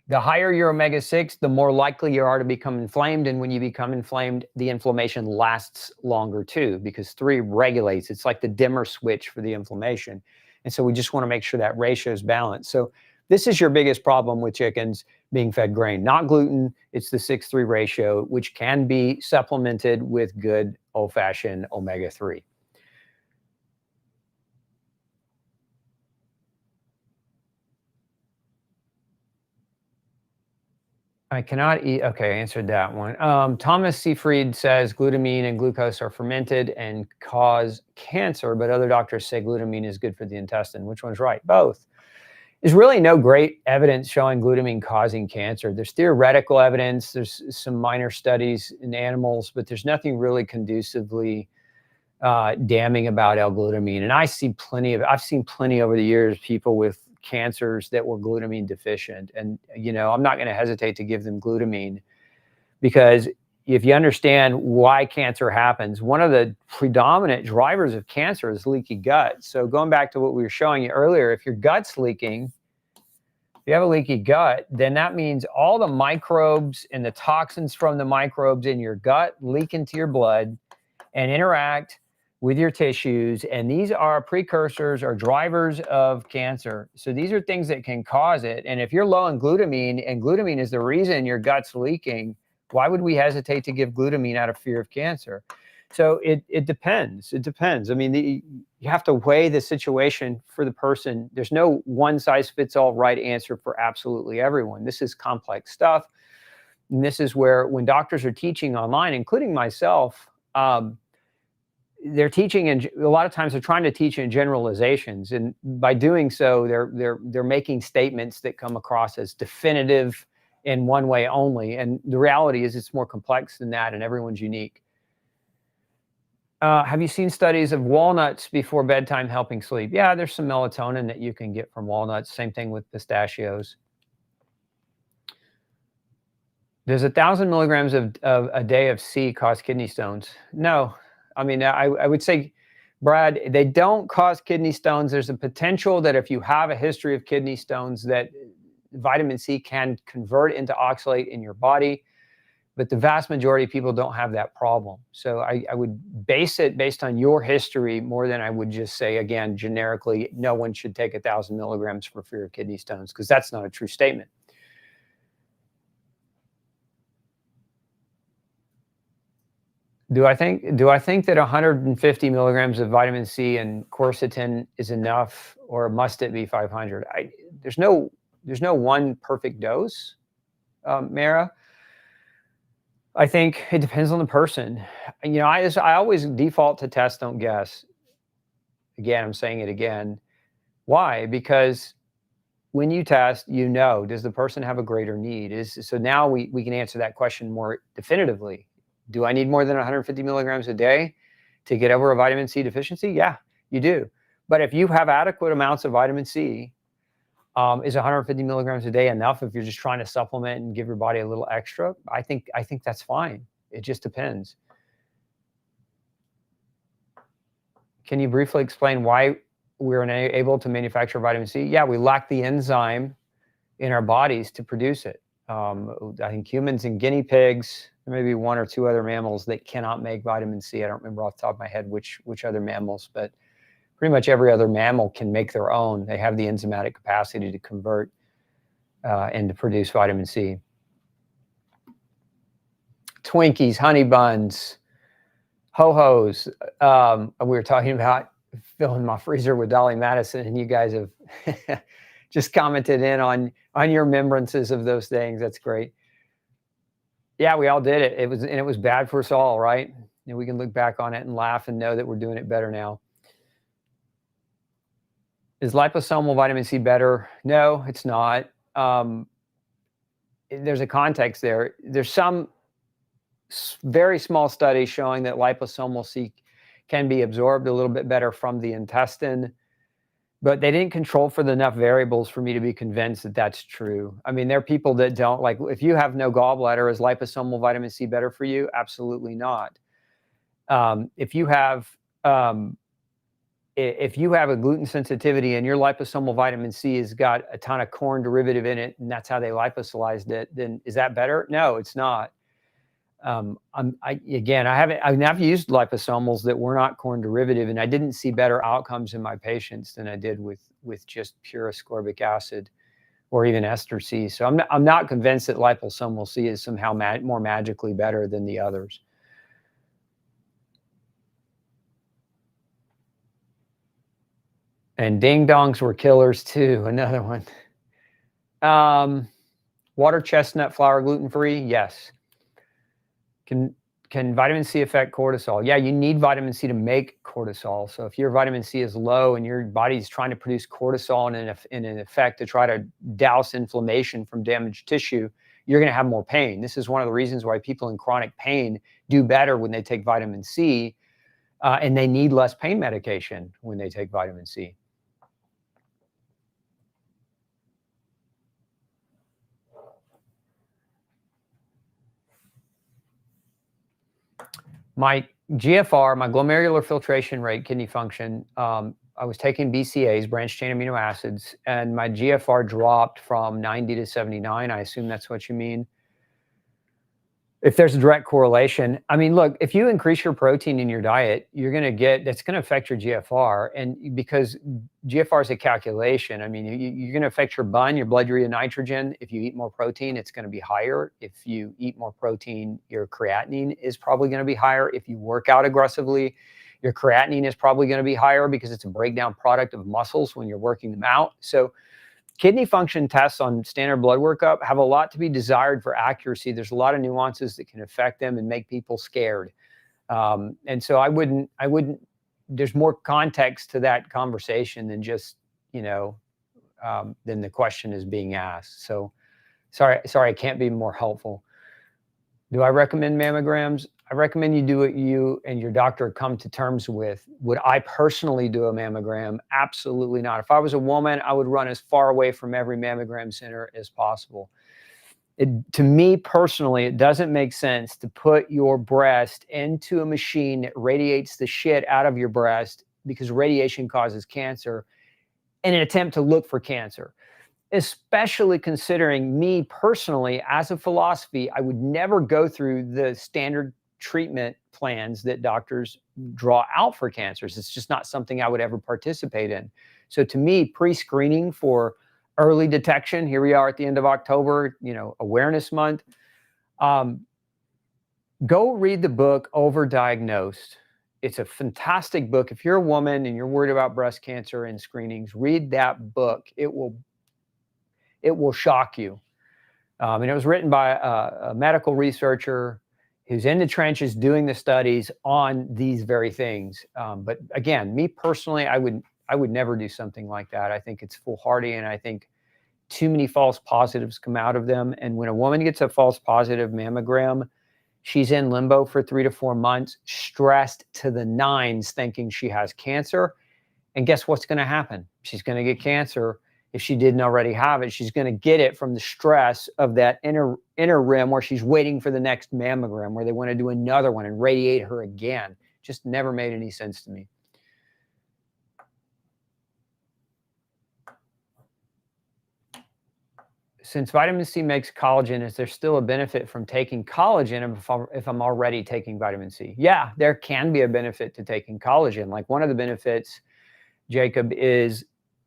The higher your omega-6, the more likely you are to become inflamed. And when you become inflamed, the inflammation lasts longer too, because 3 regulates. It's like the dimmer switch for the inflammation. And so we just want to make sure that ratio is balanced. So this is your biggest problem with chickens being fed grain, not gluten. It's the 6-3 ratio, which can be supplemented with good old-fashioned omega-3. I cannot eat. Okay, I answered that one. Thomas Seafried says glutamine and glucose are fermented and cause cancer, but other doctors say glutamine is good for the intestine. Which one's right? Both. There's really no great evidence showing glutamine causing cancer. There's theoretical evidence. There's some minor studies in animals, but there's nothing really conducively damning about L-glutamine. And I've seen plenty over the years, people with cancers that were glutamine deficient. And, I'm not going to hesitate to give them glutamine, because if you understand why cancer happens, one of the predominant drivers of cancer is leaky gut. So going back to what we were showing you earlier, if your gut's leaking, if you have a leaky gut, then that means all the microbes and the toxins from the microbes in your gut leak into your blood and interact with your tissues. And these are precursors or drivers of cancer. So these are things that can cause it. And if you're low in glutamine, and glutamine is the reason your gut's leaking, why would we hesitate to give glutamine out of fear of cancer? So it depends. It depends. I mean, you have to weigh the situation for the person. There's no one size fits all right answer for absolutely everyone. This is complex stuff. And this is where, when doctors are teaching online, including myself, they're teaching, and a lot of times they're trying to teach in generalizations, and by doing so, they're making statements that come across as definitive in one way only. And the reality is, it's more complex than that, and everyone's unique. Have you seen studies of walnuts before bedtime helping sleep? Yeah, there's some melatonin that you can get from walnuts. Same thing with pistachios. Does 1,000 milligrams of a day of C cause kidney stones? No. I mean, I would say, Brad, they don't cause kidney stones. There's a potential that if you have a history of kidney stones, that vitamin C can convert into oxalate in your body. But the vast majority of people don't have that problem. So I would base it based on your history more than I would just say, again, generically, no one should take 1,000 milligrams for fear of kidney stones, because that's not a true statement. Do I think that 150 milligrams of vitamin C and quercetin is enough, or must it be 500? There's no one perfect dose, Mara. I think it depends on the person. You know, I always default to test, don't guess. Again, I'm saying it again. Why? Because when you test, you know, does the person have a greater need? So now we can answer that question more definitively. Do I need more than 150 milligrams a day to get over a vitamin C deficiency? Yeah, you do. But if you have adequate amounts of vitamin C, is 150 milligrams a day enough if you're just trying to supplement and give your body a little extra? I think that's fine. It just depends. Can you briefly explain why we're unable to manufacture vitamin C? Yeah, we lack the enzyme in our bodies to produce it. I think humans and guinea pigs, there may be one or two other mammals that cannot make vitamin C. I don't remember off the top of my head which other mammals, but pretty much every other mammal can make their own. They have the enzymatic capacity to convert and to produce vitamin C. Twinkies, honey buns, ho-hos. We were talking about filling my freezer with Dolly Madison, and you guys have just commented in on your remembrances of those things. That's great. Yeah, we all did it. It was bad for us all, right? And we can look back on it and laugh and know that we're doing it better now. Is liposomal vitamin C better? No, it's not. There's a context there. There's some very small studies showing that liposomal C can be absorbed a little bit better from the intestine, but they didn't control for enough variables for me to be convinced that that's true. I mean, there are people that don't, like, if you have no gallbladder, is liposomal vitamin C better for you? Absolutely not. If you have a gluten sensitivity and your liposomal vitamin C has got a ton of corn derivative in it, and that's how they liposylized it, then is that better? No, it's not. I've used liposomals that were not corn derivative, and I didn't see better outcomes in my patients than I did with just pure ascorbic acid or even ester C. So I'm not convinced that liposomal C is somehow more magically better than the others. And ding dongs were killers too. Another one. Water chestnut flour gluten-free? Yes. Can vitamin C affect cortisol? Yeah, you need vitamin C to make cortisol. So if your vitamin C is low and your body's trying to produce cortisol in an effect to try to douse inflammation from damaged tissue, you're going to have more pain. This is one of the reasons why people in chronic pain do better when they take vitamin C, and they need less pain medication when they take vitamin C. My GFR, my glomerular filtration rate, kidney function, I was taking BCAs, branched chain amino acids, and my GFR dropped from 90 to 79. I assume that's what you mean. If there's a direct correlation, I mean, look, if you increase your protein in your diet, that's going to affect your GFR. And because GFR is a calculation, I mean, you're going to affect your BUN, your blood urea nitrogen. If you eat more protein, it's going to be higher. If you eat more protein, your creatinine is probably going to be higher. If you work out aggressively, your creatinine is probably going to be higher because it's a breakdown product of muscles when you're working them out. So kidney function tests on standard blood workup have a lot to be desired for accuracy. There's a lot of nuances that can affect them and make people scared. And so I wouldn't, there's more context to that conversation than just, than the question is being asked. So sorry, I can't be more helpful. Do I recommend mammograms? I recommend you do what you and your doctor come to terms with. Would I personally do a mammogram? Absolutely not. If I was a woman, I would run as far away from every mammogram center as possible. To me personally, it doesn't make sense to put your breast into a machine that radiates the shit out of your breast, because radiation causes cancer, in an attempt to look for cancer. especially considering me personally, as a philosophy, I would never go through the standard treatment plans that doctors draw out for cancers. It's just not something I would ever participate in. So to me, pre-screening for early detection, here we are at the end of October, Awareness Month. Go read the book Overdiagnosed. It's a fantastic book. If you're a woman and you're worried about breast cancer and screenings, read that book. It will shock you. And it was written by a medical researcher who's in the trenches doing the studies on these very things. But again, me personally, I would never do something like that. I think it's foolhardy, and I think too many false positives come out of them. And when a woman gets a false positive mammogram, she's in limbo for 3 to 4 months, stressed to the nines, thinking she has cancer. And guess what's going to happen? She's going to get cancer. If she didn't already have it, she's going to get it from the stress of that inner rim, where she's waiting for the next mammogram, where they want to do another one and radiate her again. Just never made any sense to me. Since vitamin C makes collagen, is there still a benefit from taking collagen if I'm already taking vitamin C? Yeah, there can be a benefit to taking collagen. Like, one of the benefits, Jacob, is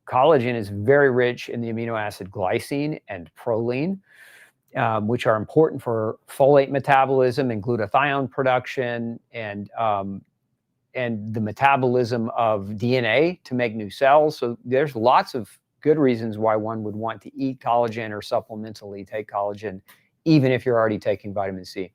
collagen is very rich in the amino acid glycine and proline, which are important for folate metabolism and glutathione production, and the metabolism of DNA to make new cells. So there's lots of good reasons why one would want to eat collagen or supplementally take collagen, even if you're already taking vitamin C.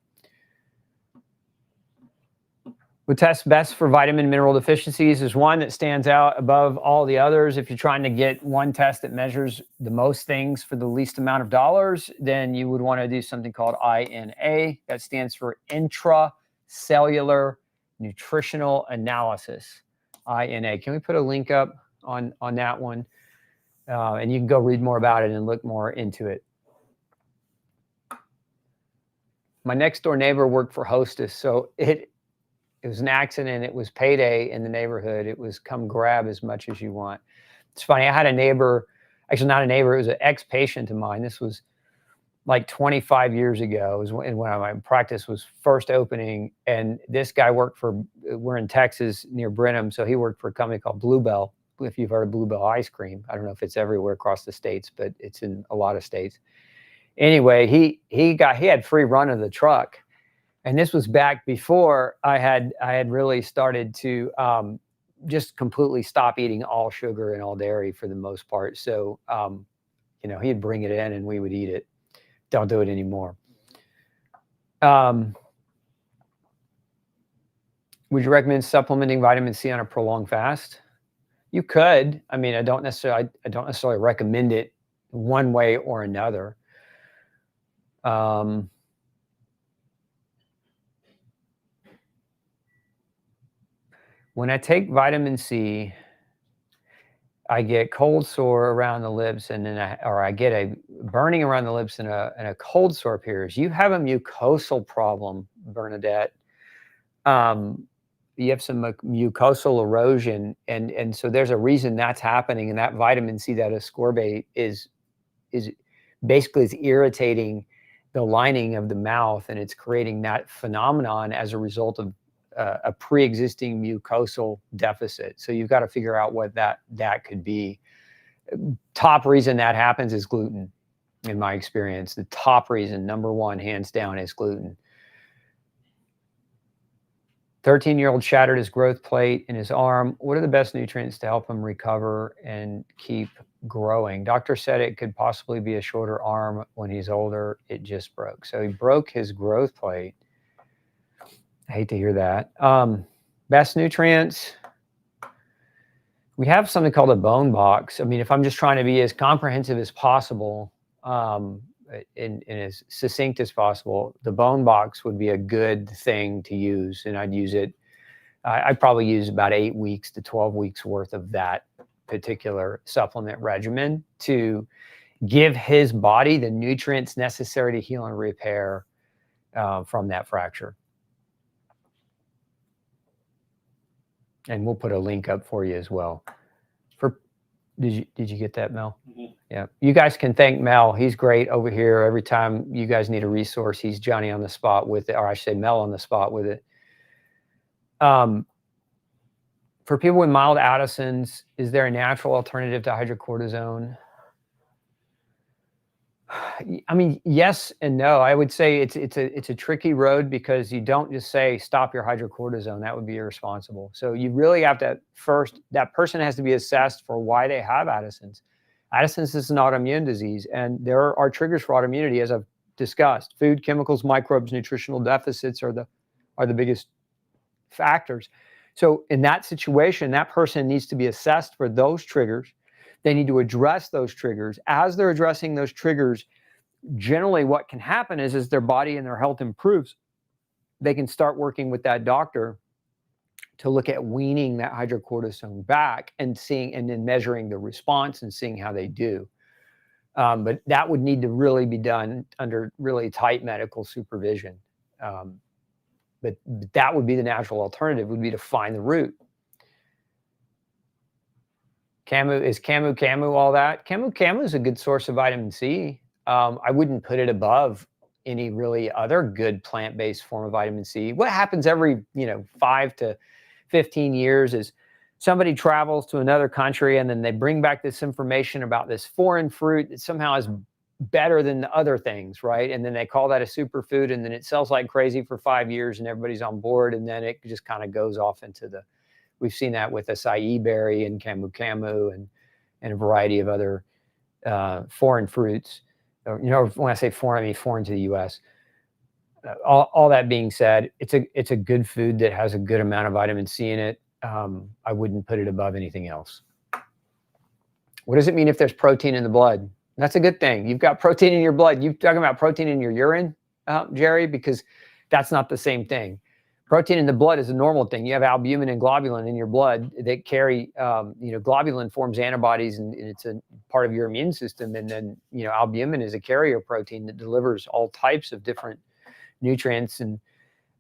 What tests best for vitamin and mineral deficiencies? Is one that stands out above all the others. If you're trying to get one test that measures the most things for the least amount of dollars, then you would want to do something called INA. That stands for Intracellular Nutritional Analysis, INA. Can we put a link up on that one? And you can go read more about it and look more into it. My next door neighbor worked for Hostess, so it was an accident. It was payday in the neighborhood. It was come grab as much as you want. It's funny. I had a neighbor, actually not a neighbor, it was an ex-patient of mine. This was like 25 years ago. It was when my practice was first opening. And this guy we're in Texas near Brenham, so he worked for a company called Bluebell. If you've heard of Bluebell ice cream, I don't know if it's everywhere across the states, but it's in a lot of states. Anyway, he had free run of the truck. And this was back before I had really started to just completely stop eating all sugar and all dairy for the most part. So, he'd bring it in and we would eat it. Don't do it anymore. Would you recommend supplementing vitamin C on a prolonged fast? You could. I mean, I don't necessarily recommend it one way or another. When I take vitamin C, I get cold sore around the lips, and then I get a burning around the lips and a cold sore appears. You have a mucosal problem, Bernadette. You have some mucosal erosion, and so there's a reason that's happening. And that vitamin C, that ascorbate, is basically is irritating the lining of the mouth, and it's creating that phenomenon as a result of a pre-existing mucosal deficit. So you've got to figure out what that could be. Top reason that happens is gluten. In my experience, the top reason, number one, hands down, is gluten. 13-year-old shattered his growth plate in his arm. What are the best nutrients to help him recover and keep growing? Doctor said it could possibly be a shorter arm when he's older. It just broke. So he broke his growth plate. I hate to hear that. Best nutrients. We have something called a bone box. I mean, if I'm just trying to be as comprehensive as possible, and as succinct as possible, the bone box would be a good thing to use. And I'd use it. I'd probably use about 8 weeks to 12 weeks worth of that particular supplement regimen to give his body the nutrients necessary to heal and repair from that fracture. And we'll put a link up for you as well. Did you get that, Mel? Mm-hmm. Yeah. You guys can thank Mel. He's great over here. Every time you guys need a resource, he's Johnny on the spot with it, or I should say Mel on the spot with it. For people with mild Addison's, is there a natural alternative to hydrocortisone? I mean, yes and no. I would say it's a tricky road, because you don't just say stop your hydrocortisone. That would be irresponsible. So you really have to first, that person has to be assessed for why they have Addison's. Addison's is an autoimmune disease, and there are triggers for autoimmunity, as I've discussed. Food, chemicals, microbes, nutritional deficits are the biggest factors. So in that situation, that person needs to be assessed for those triggers. They need to address those triggers. As they're addressing those triggers, generally what can happen is, as their body and their health improves, they can start working with that doctor to look at weaning that hydrocortisone back and seeing, and then measuring the response and seeing how they do. But that would need to really be done under really tight medical supervision. But that would be the natural alternative, would be to find the root. Camu, is camu all that? Camu is a good source of vitamin C. I wouldn't put it above any really other good plant-based form of vitamin C. What happens every 5 to 15 years is somebody travels to another country, and then they bring back this information about this foreign fruit that somehow is better than the other things, right? And then they call that a superfood, and then it sells like crazy for 5 years, and everybody's on board, and then it just kind of goes off into the, we've seen that with acai berry and camu and a variety of other foreign fruits. When I say foreign, I mean foreign to the U.S. All that being said, it's a good food that has a good amount of vitamin C in it. I wouldn't put it above anything else. What does it mean if there's protein in the blood? That's a good thing. You've got protein in your blood. You're talking about protein in your urine, Jerry, because that's not the same thing. Protein in the blood is a normal thing. You have albumin and globulin in your blood that carry, globulin forms antibodies, and it's a part of your immune system. And then, albumin is a carrier protein that delivers all types of different nutrients and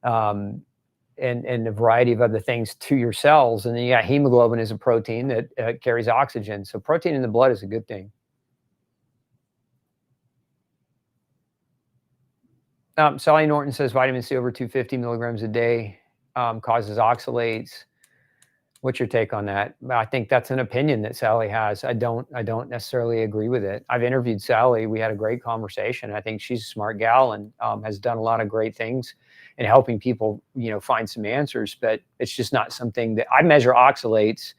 a variety of other things to your cells. And then you got hemoglobin is a protein that carries oxygen. So protein in the blood is a good thing. Sally Norton says vitamin C over 250 milligrams a day causes oxalates. What's your take on that? I think that's an opinion that Sally has. I don't necessarily agree with it. I've interviewed Sally. We had a great conversation. I think she's a smart gal and has done a lot of great things in helping people, find some answers. But it's just not something that I measure oxalates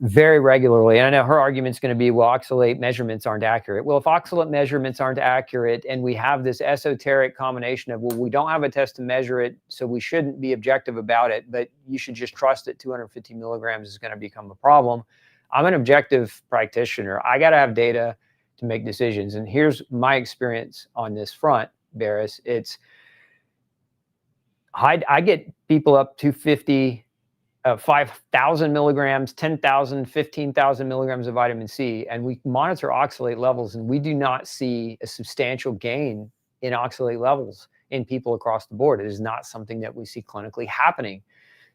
very regularly. And I know her argument's going to be, well, oxalate measurements aren't accurate. Well, if oxalate measurements aren't accurate, and we have this esoteric combination of, well, we don't have a test to measure it, so we shouldn't be objective about it, but you should just trust that 250 milligrams is going to become a problem. I'm an objective practitioner. I got to have data to make decisions. And here's my experience on this front, Barris. I get people up to 5,000 milligrams, 10,000, 15,000 milligrams of vitamin C, and we monitor oxalate levels, and we do not see a substantial gain in oxalate levels in people across the board. It is not something that we see clinically happening.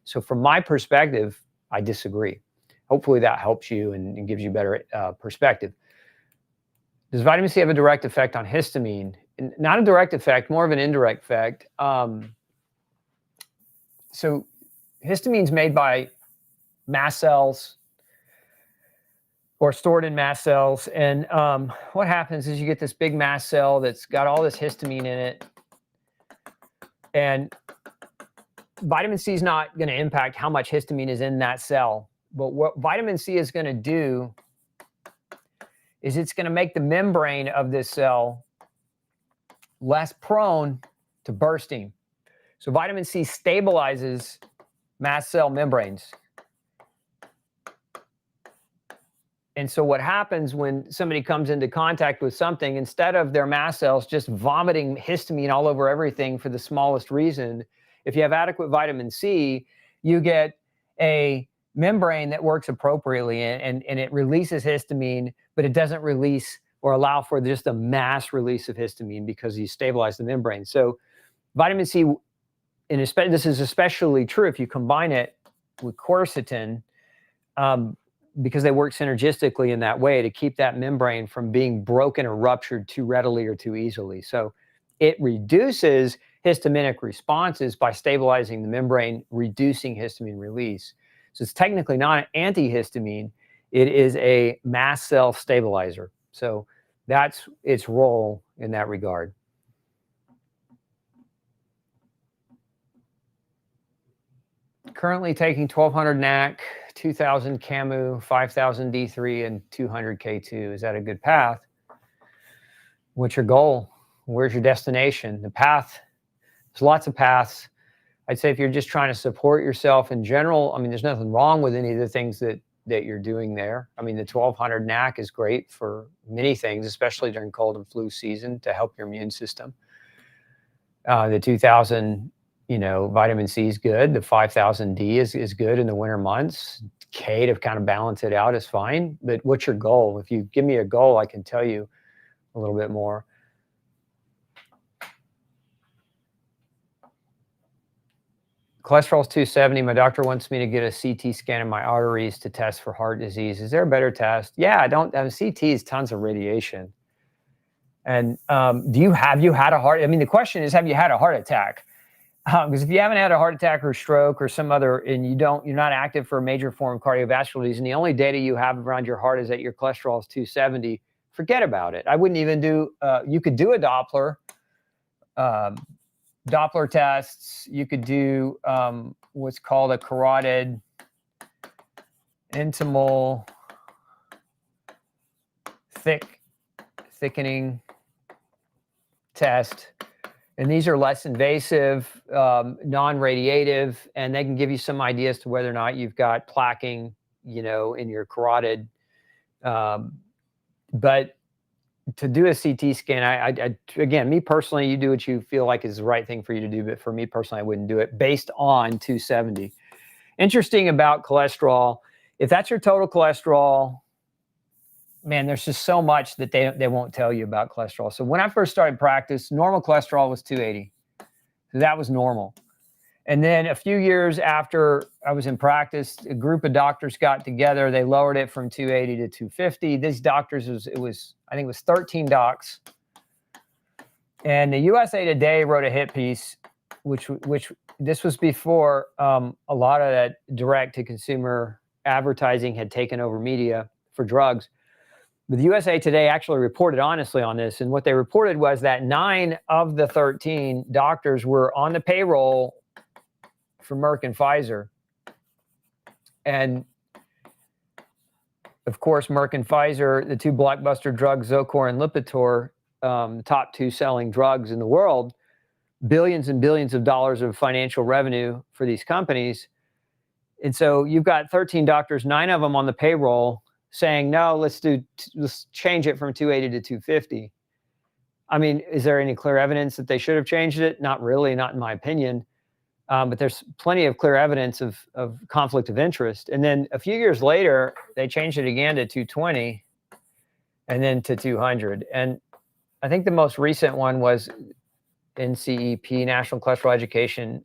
So from my perspective, I disagree. Hopefully that helps you and gives you better perspective. Does vitamin C have a direct effect on histamine? Not a direct effect, more of an indirect effect. So histamine is made by mast cells or stored in mast cells. And what happens is you get this big mast cell that's got all this histamine in it. And vitamin C is not going to impact how much histamine is in that cell. But what vitamin C is going to do is it's going to make the membrane of this cell less prone to bursting. So vitamin C stabilizes mast cell membranes. And so what happens when somebody comes into contact with something, instead of their mast cells just vomiting histamine all over everything for the smallest reason, if you have adequate vitamin C, you get a membrane that works appropriately, and it releases histamine, but it doesn't release or allow for just a mass release of histamine because you stabilize the membrane. So vitamin C, and this is especially true if you combine it with quercetin, because they work synergistically in that way to keep that membrane from being broken or ruptured too readily or too easily. So it reduces histaminic responses by stabilizing the membrane, reducing histamine release. So it's technically not an antihistamine. It is a mast cell stabilizer. So that's its role in that regard. Currently taking 1200 NAC, 2000 CAMU, 5000 D3, and 200 K2. Is that a good path? What's your goal? Where's your destination? The path, there's lots of paths. I'd say if you're just trying to support yourself in general, I mean, there's nothing wrong with any of the things that you're doing there. I mean, the 1200 NAC is great for many things, especially during cold and flu season to help your immune system. The 2000 vitamin C is good. The 5000 D is good in the winter months. K to kind of balance it out is fine. But what's your goal? If you give me a goal, I can tell you a little bit more. Cholesterol's 270. My doctor wants me to get a CT scan of my arteries to test for heart disease. Is there a better test? Yeah, CT is tons of radiation. And have you had a heart? I mean, the question is, have you had a heart attack? Because if you haven't had a heart attack or stroke or some other, and you're not active for a major form of cardiovascular disease, and the only data you have around your heart is that your cholesterol is 270, forget about it. I wouldn't even do, you could do a Doppler tests. You could do what's called a carotid intimal thickening test. And these are less invasive, non-radiative, and they can give you some ideas to whether or not you've got plaquing, in your carotid. But to do a CT scan, I again, me personally, you do what you feel like is the right thing for you to do. But for me personally, I wouldn't do it based on 270. Interesting about cholesterol, if that's your total cholesterol, man, there's just so much that they won't tell you about cholesterol. So when I first started practice, normal cholesterol was 280. So that was normal. And then a few years after I was in practice, a group of doctors got together. They lowered it from 280 to 250. These doctors, I think it was 13 docs. And the USA Today wrote a hit piece, which this was before a lot of that direct-to-consumer advertising had taken over media for drugs. But the USA Today actually reported honestly on this. And what they reported was that 9 of the 13 doctors were on the payroll for Merck and Pfizer. And of course, Merck and Pfizer, the two blockbuster drugs, Zocor and Lipitor, top 2 selling drugs in the world, billions and billions of dollars of financial revenue for these companies. And so you've got 13 doctors, 9 of them on the payroll, saying, no, let's change it from 280 to 250. I mean, is there any clear evidence that they should have changed it? Not really, not in my opinion. But there's plenty of clear evidence of conflict of interest. And then a few years later, they changed it again to 220 and then to 200. And I think the most recent one was NCEP, National Cholesterol Education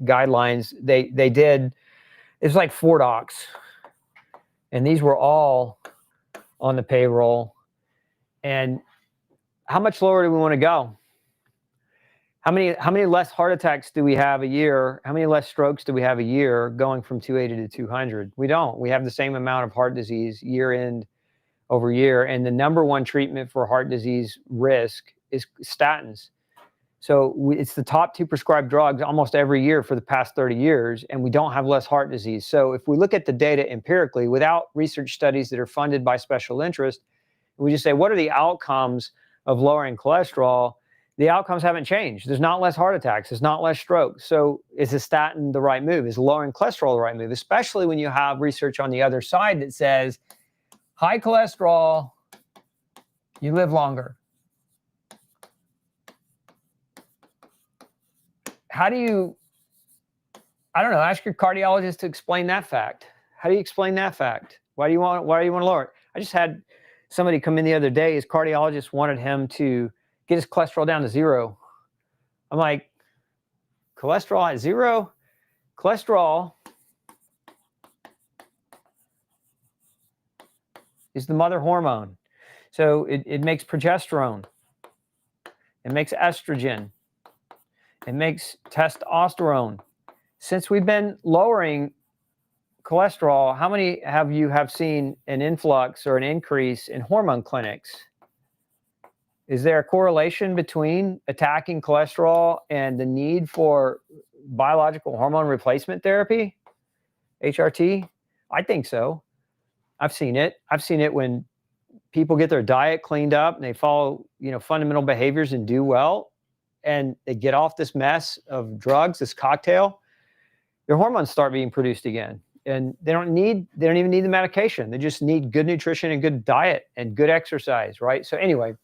Guidelines. They did, it was like 4 docs. And these were all on the payroll. And how much lower do we want to go? How many less heart attacks do we have a year? How many less strokes do we have a year going from 280 to 200? We don't. We have the same amount of heart disease year in over year. And the number one treatment for heart disease risk is statins. So it's the top 2 prescribed drugs almost every year for the past 30 years, and we don't have less heart disease. So if we look at the data empirically without research studies that are funded by special interest, we just say, what are the outcomes of lowering cholesterol? The outcomes haven't changed. There's not less heart attacks. There's not less strokes. So is a statin the right move? Is lowering cholesterol the right move? Especially when you have research on the other side that says high cholesterol, you live longer. How do you, I don't know, ask your cardiologist to explain that fact. How do you explain that fact? Why do you want to lower it? I just had somebody come in the other day. His cardiologist wanted him to get his cholesterol down to 0. I'm like, cholesterol at 0? Cholesterol is the mother hormone. So it makes progesterone. It makes estrogen. It makes testosterone. Since we've been lowering cholesterol, how many have you seen an influx or an increase in hormone clinics? Is there a correlation between attacking cholesterol and the need for biological hormone replacement therapy, HRT? I think so. I've seen it. I've seen it when people get their diet cleaned up and they follow, fundamental behaviors and do well, and they get off this mess of drugs, this cocktail, their hormones start being produced again. And they don't even need the medication. They just need good nutrition and good diet and good exercise, right? So anyway,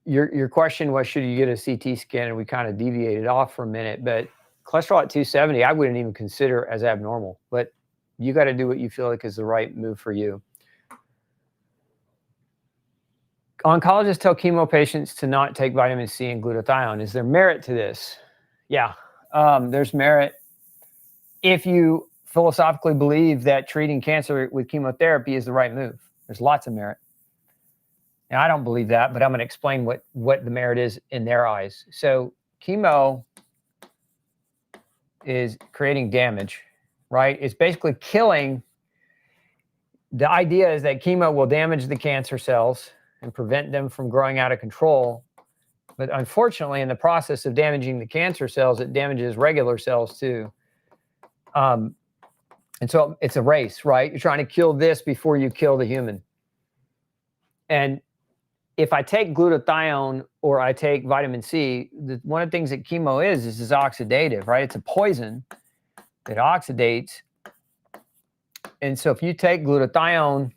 your question was, should you get a CT scan? And we kind of deviated off for a minute, but cholesterol at 270, I wouldn't even consider as abnormal, but you got to do what you feel like is the right move for you. Oncologists tell chemo patients to not take vitamin C and glutathione. Is there merit to this? Yeah, there's merit. If you philosophically believe that treating cancer with chemotherapy is the right move, there's lots of merit. Now, I don't believe that, but I'm going to explain what the merit is in their eyes. So chemo is creating damage, right? It's basically killing. The idea is that chemo will damage the cancer cells and prevent them from growing out of control. But unfortunately, in the process of damaging the cancer cells, it damages regular cells too. And so it's a race, right? You're trying to kill this before you kill the human. And if I take glutathione or I take vitamin C, one of the things that chemo is oxidative, right? It's a poison that oxidates. And so if you take glutathione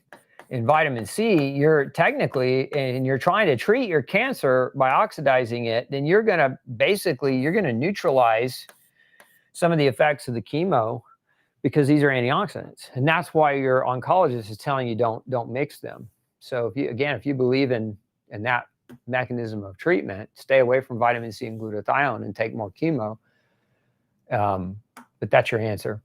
and vitamin C, you're technically, and you're trying to treat your cancer by oxidizing it, then you're going to neutralize some of the effects of the chemo, because these are antioxidants. And that's why your oncologist is telling you don't mix them. So if you believe in that mechanism of treatment, stay away from vitamin C and glutathione and take more chemo. But that's your answer.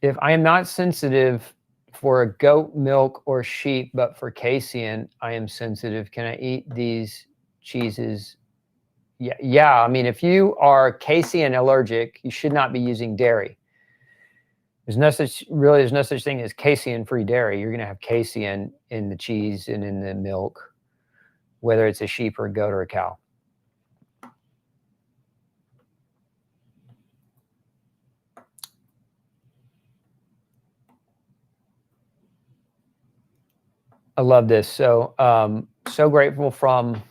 If I am not sensitive for goat milk or sheep, but for casein, I am sensitive. Can I eat these cheeses? Yeah. I mean, if you are casein allergic, you should not be using dairy. There's no such thing as casein-free dairy. You're going to have casein in the cheese and in the milk, whether it's a sheep or a goat or a cow. I love this. So, so grateful from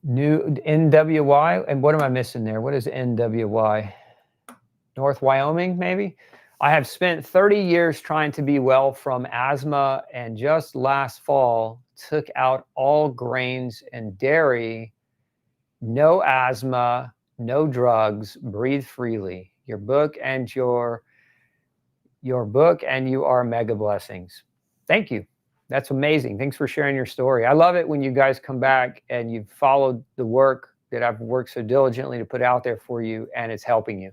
New NWY. And what am I missing there? What is NWY? North Wyoming, maybe? I have spent 30 years trying to be well from asthma, and just last fall took out all grains and dairy. No asthma, no drugs, breathe freely. Your book and you are mega blessings. Thank you. That's amazing. Thanks for sharing your story. I love it when you guys come back and you've followed the work that I've worked so diligently to put out there for you, and it's helping you.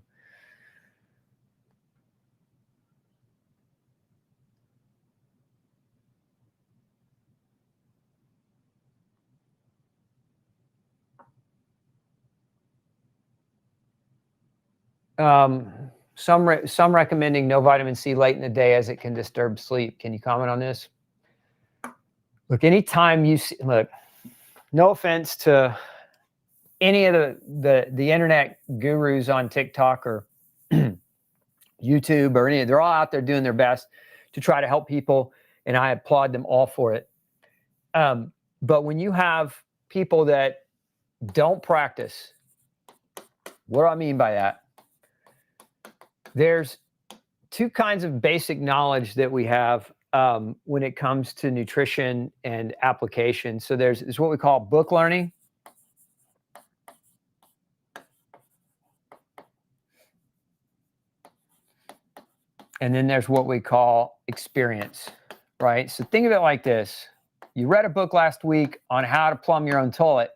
Some recommending no vitamin C late in the day as it can disturb sleep. Can you comment on this? Look, anytime you see, no offense to any of the internet gurus on TikTok or YouTube or they're all out there doing their best to try to help people, and I applaud them all for it. But when you have people that don't practice, what do I mean by that? There's two kinds of basic knowledge that we have when it comes to nutrition and application. So there's what we call book learning. And then there's what we call experience, right? So think of it like this. You read a book last week on how to plumb your own toilet.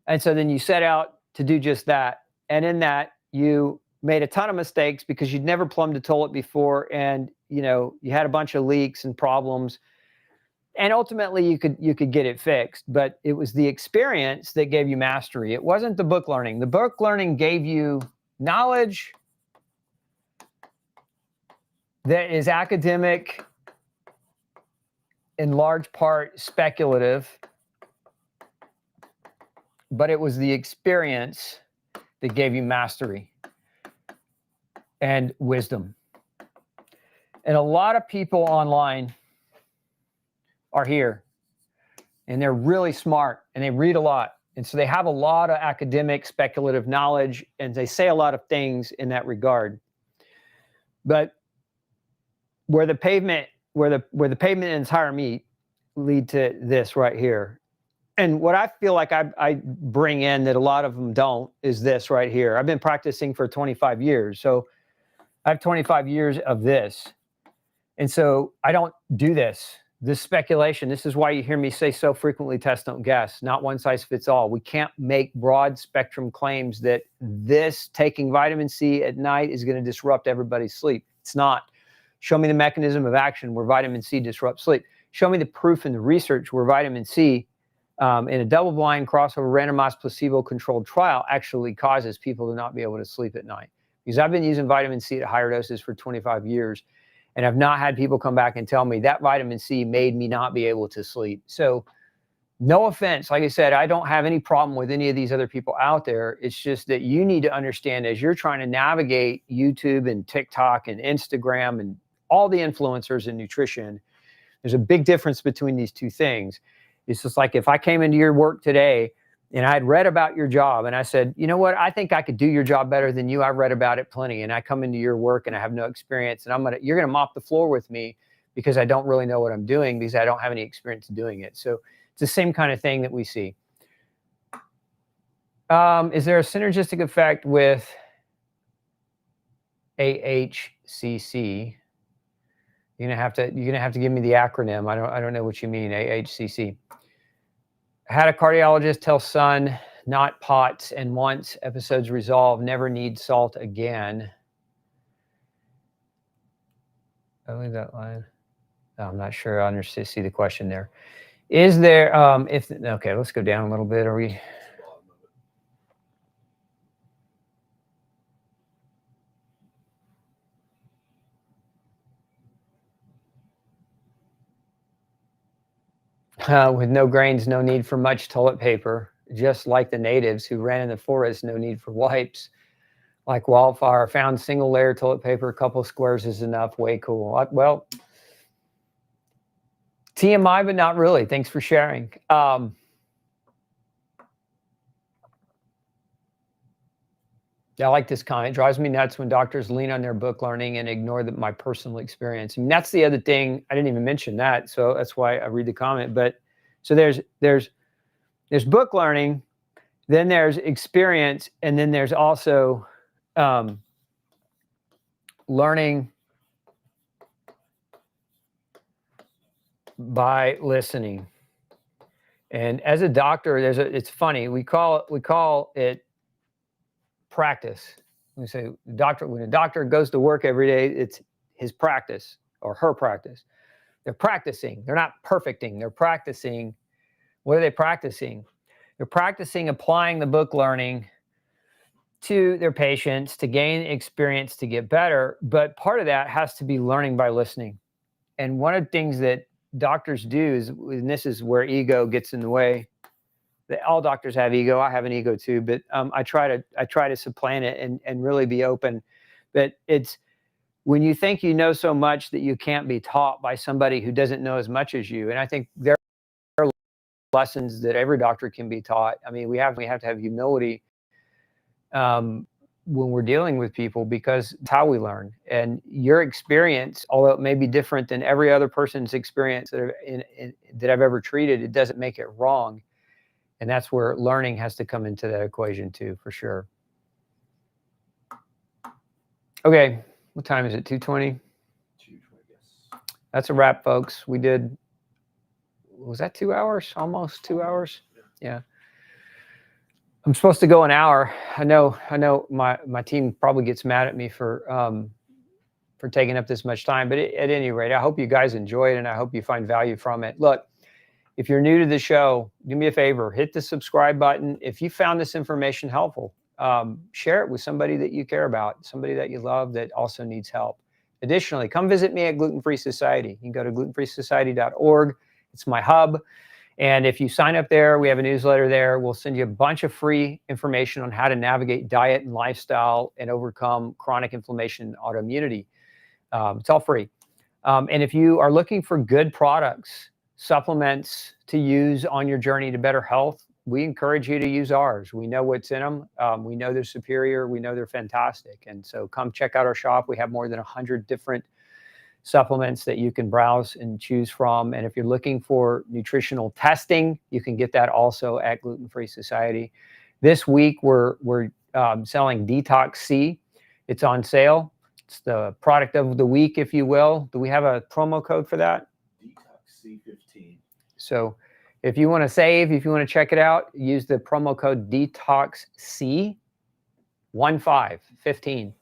And so then you set out to do just that. And in that, you made a ton of mistakes because you'd never plumbed a toilet before. And, you know, you had a bunch of leaks and problems. And ultimately, you could get it fixed. But it was the experience that gave you mastery. It wasn't the book learning. The book learning gave you knowledge that is academic, in large part speculative, but it was the experience that gave you mastery and wisdom. And a lot of people online are here, and they're really smart, and they read a lot. And so they have a lot of academic, speculative knowledge, and they say a lot of things in that regard. But where the pavement and tire meet lead to this right here. And what I feel like I bring in that a lot of them don't is this right here. I've been practicing for 25 years. So I have 25 years of this. And so I don't do this speculation. This is why you hear me say so frequently, test, don't guess, not one size fits all. We can't make broad spectrum claims that this taking vitamin C at night is going to disrupt everybody's sleep. It's not. Show me the mechanism of action where vitamin C disrupts sleep. Show me the proof in the research where vitamin C in a double-blind crossover randomized placebo-controlled trial actually causes people to not be able to sleep at night. Because I've been using vitamin C at higher doses for 25 years, and I've not had people come back and tell me that vitamin C made me not be able to sleep. So no offense. Like I said, I don't have any problem with any of these other people out there. It's just that you need to understand as you're trying to navigate YouTube and TikTok and Instagram and all the influencers in nutrition, there's a big difference between these two things. It's just like if I came into your work today and I'd read about your job and I said, you know what, I think I could do your job better than you. I've read about it plenty. And I come into your work and I have no experience and you're going to mop the floor with me because I don't really know what I'm doing because I don't have any experience doing it. So it's the same kind of thing that we see. Is there a synergistic effect with AHCC? You're gonna have to give me the acronym. I don't know what you mean, AHCC. Had a cardiologist tell son not POTS, and once episodes resolve, never need salt again. I leave that line. No, I'm not sure I understand. See the question there. Is there okay? Let's go down a little bit. Are we? With no grains, no need for much toilet paper. Just like the natives who ran in the forest, no need for wipes. Like wildfire, found single layer toilet paper, a couple squares is enough. Way cool. Well, TMI, but not really. Thanks for sharing. Yeah, I like this comment. It drives me nuts when doctors lean on their book learning and ignore my personal experience. I mean, that's the other thing. I didn't even mention that, so that's why I read the comment. But so there's book learning, then there's experience, and then there's also learning by listening. And as a doctor, it's funny. We call it practice. We say when a doctor goes to work every day, it's his practice or her practice. They're practicing. They're not perfecting. They're practicing. What are they practicing? They're practicing applying the book learning to their patients to gain experience to get better. But part of that has to be learning by listening. And one of the things that doctors do is, and this is where ego gets in the way. All doctors have ego. I have an ego too, but I try to supplant it and really be open. But it's when you think you know so much that you can't be taught by somebody who doesn't know as much as you. And I think there are lessons that every doctor can be taught. I mean, we have to have humility when we're dealing with people because it's how we learn. And your experience, although it may be different than every other person's experience that I've ever treated, it doesn't make it wrong. And that's where learning has to come into that equation too, for sure. Okay, what time is it? 2:20? 2:20, yes. That's a wrap, folks. We did, was that 2 hours? Almost 2 hours? Yeah. I'm supposed to go an hour. I know my team probably gets mad at me for taking up this much time, but at any rate, I hope you guys enjoy it and I hope you find value from it. Look, if you're new to the show, do me a favor, hit the subscribe button. If you found this information helpful, share it with somebody that you care about, somebody that you love that also needs help. Additionally, come visit me at Gluten Free Society. You can go to glutenfreesociety.org. It's my hub. And if you sign up there, we have a newsletter there. We'll send you a bunch of free information on how to navigate diet and lifestyle and overcome chronic inflammation and autoimmunity. It's all free. And if you are looking for good products, supplements to use on your journey to better health, we encourage you to use ours. We know what's in them. We know they're superior. We know they're fantastic. And so come check out our shop. We have more than 100 different supplements that you can browse and choose from. And if you're looking for nutritional testing, you can get that also at Gluten Free Society. This week, we're selling Detox C. It's on sale. It's the product of the week, if you will. Do we have a promo code for that? Detox C15. So if you want to save, if you want to check it out, use the promo code DetoxC15.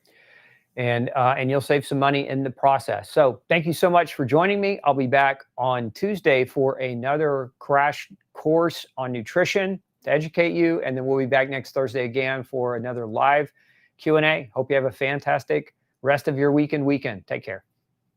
And you'll save some money in the process. So thank you so much for joining me. I'll be back on Tuesday for another crash course on nutrition to educate you. And then we'll be back next Thursday again for another live Q&A. Hope you have a fantastic rest of your week and weekend. Take care.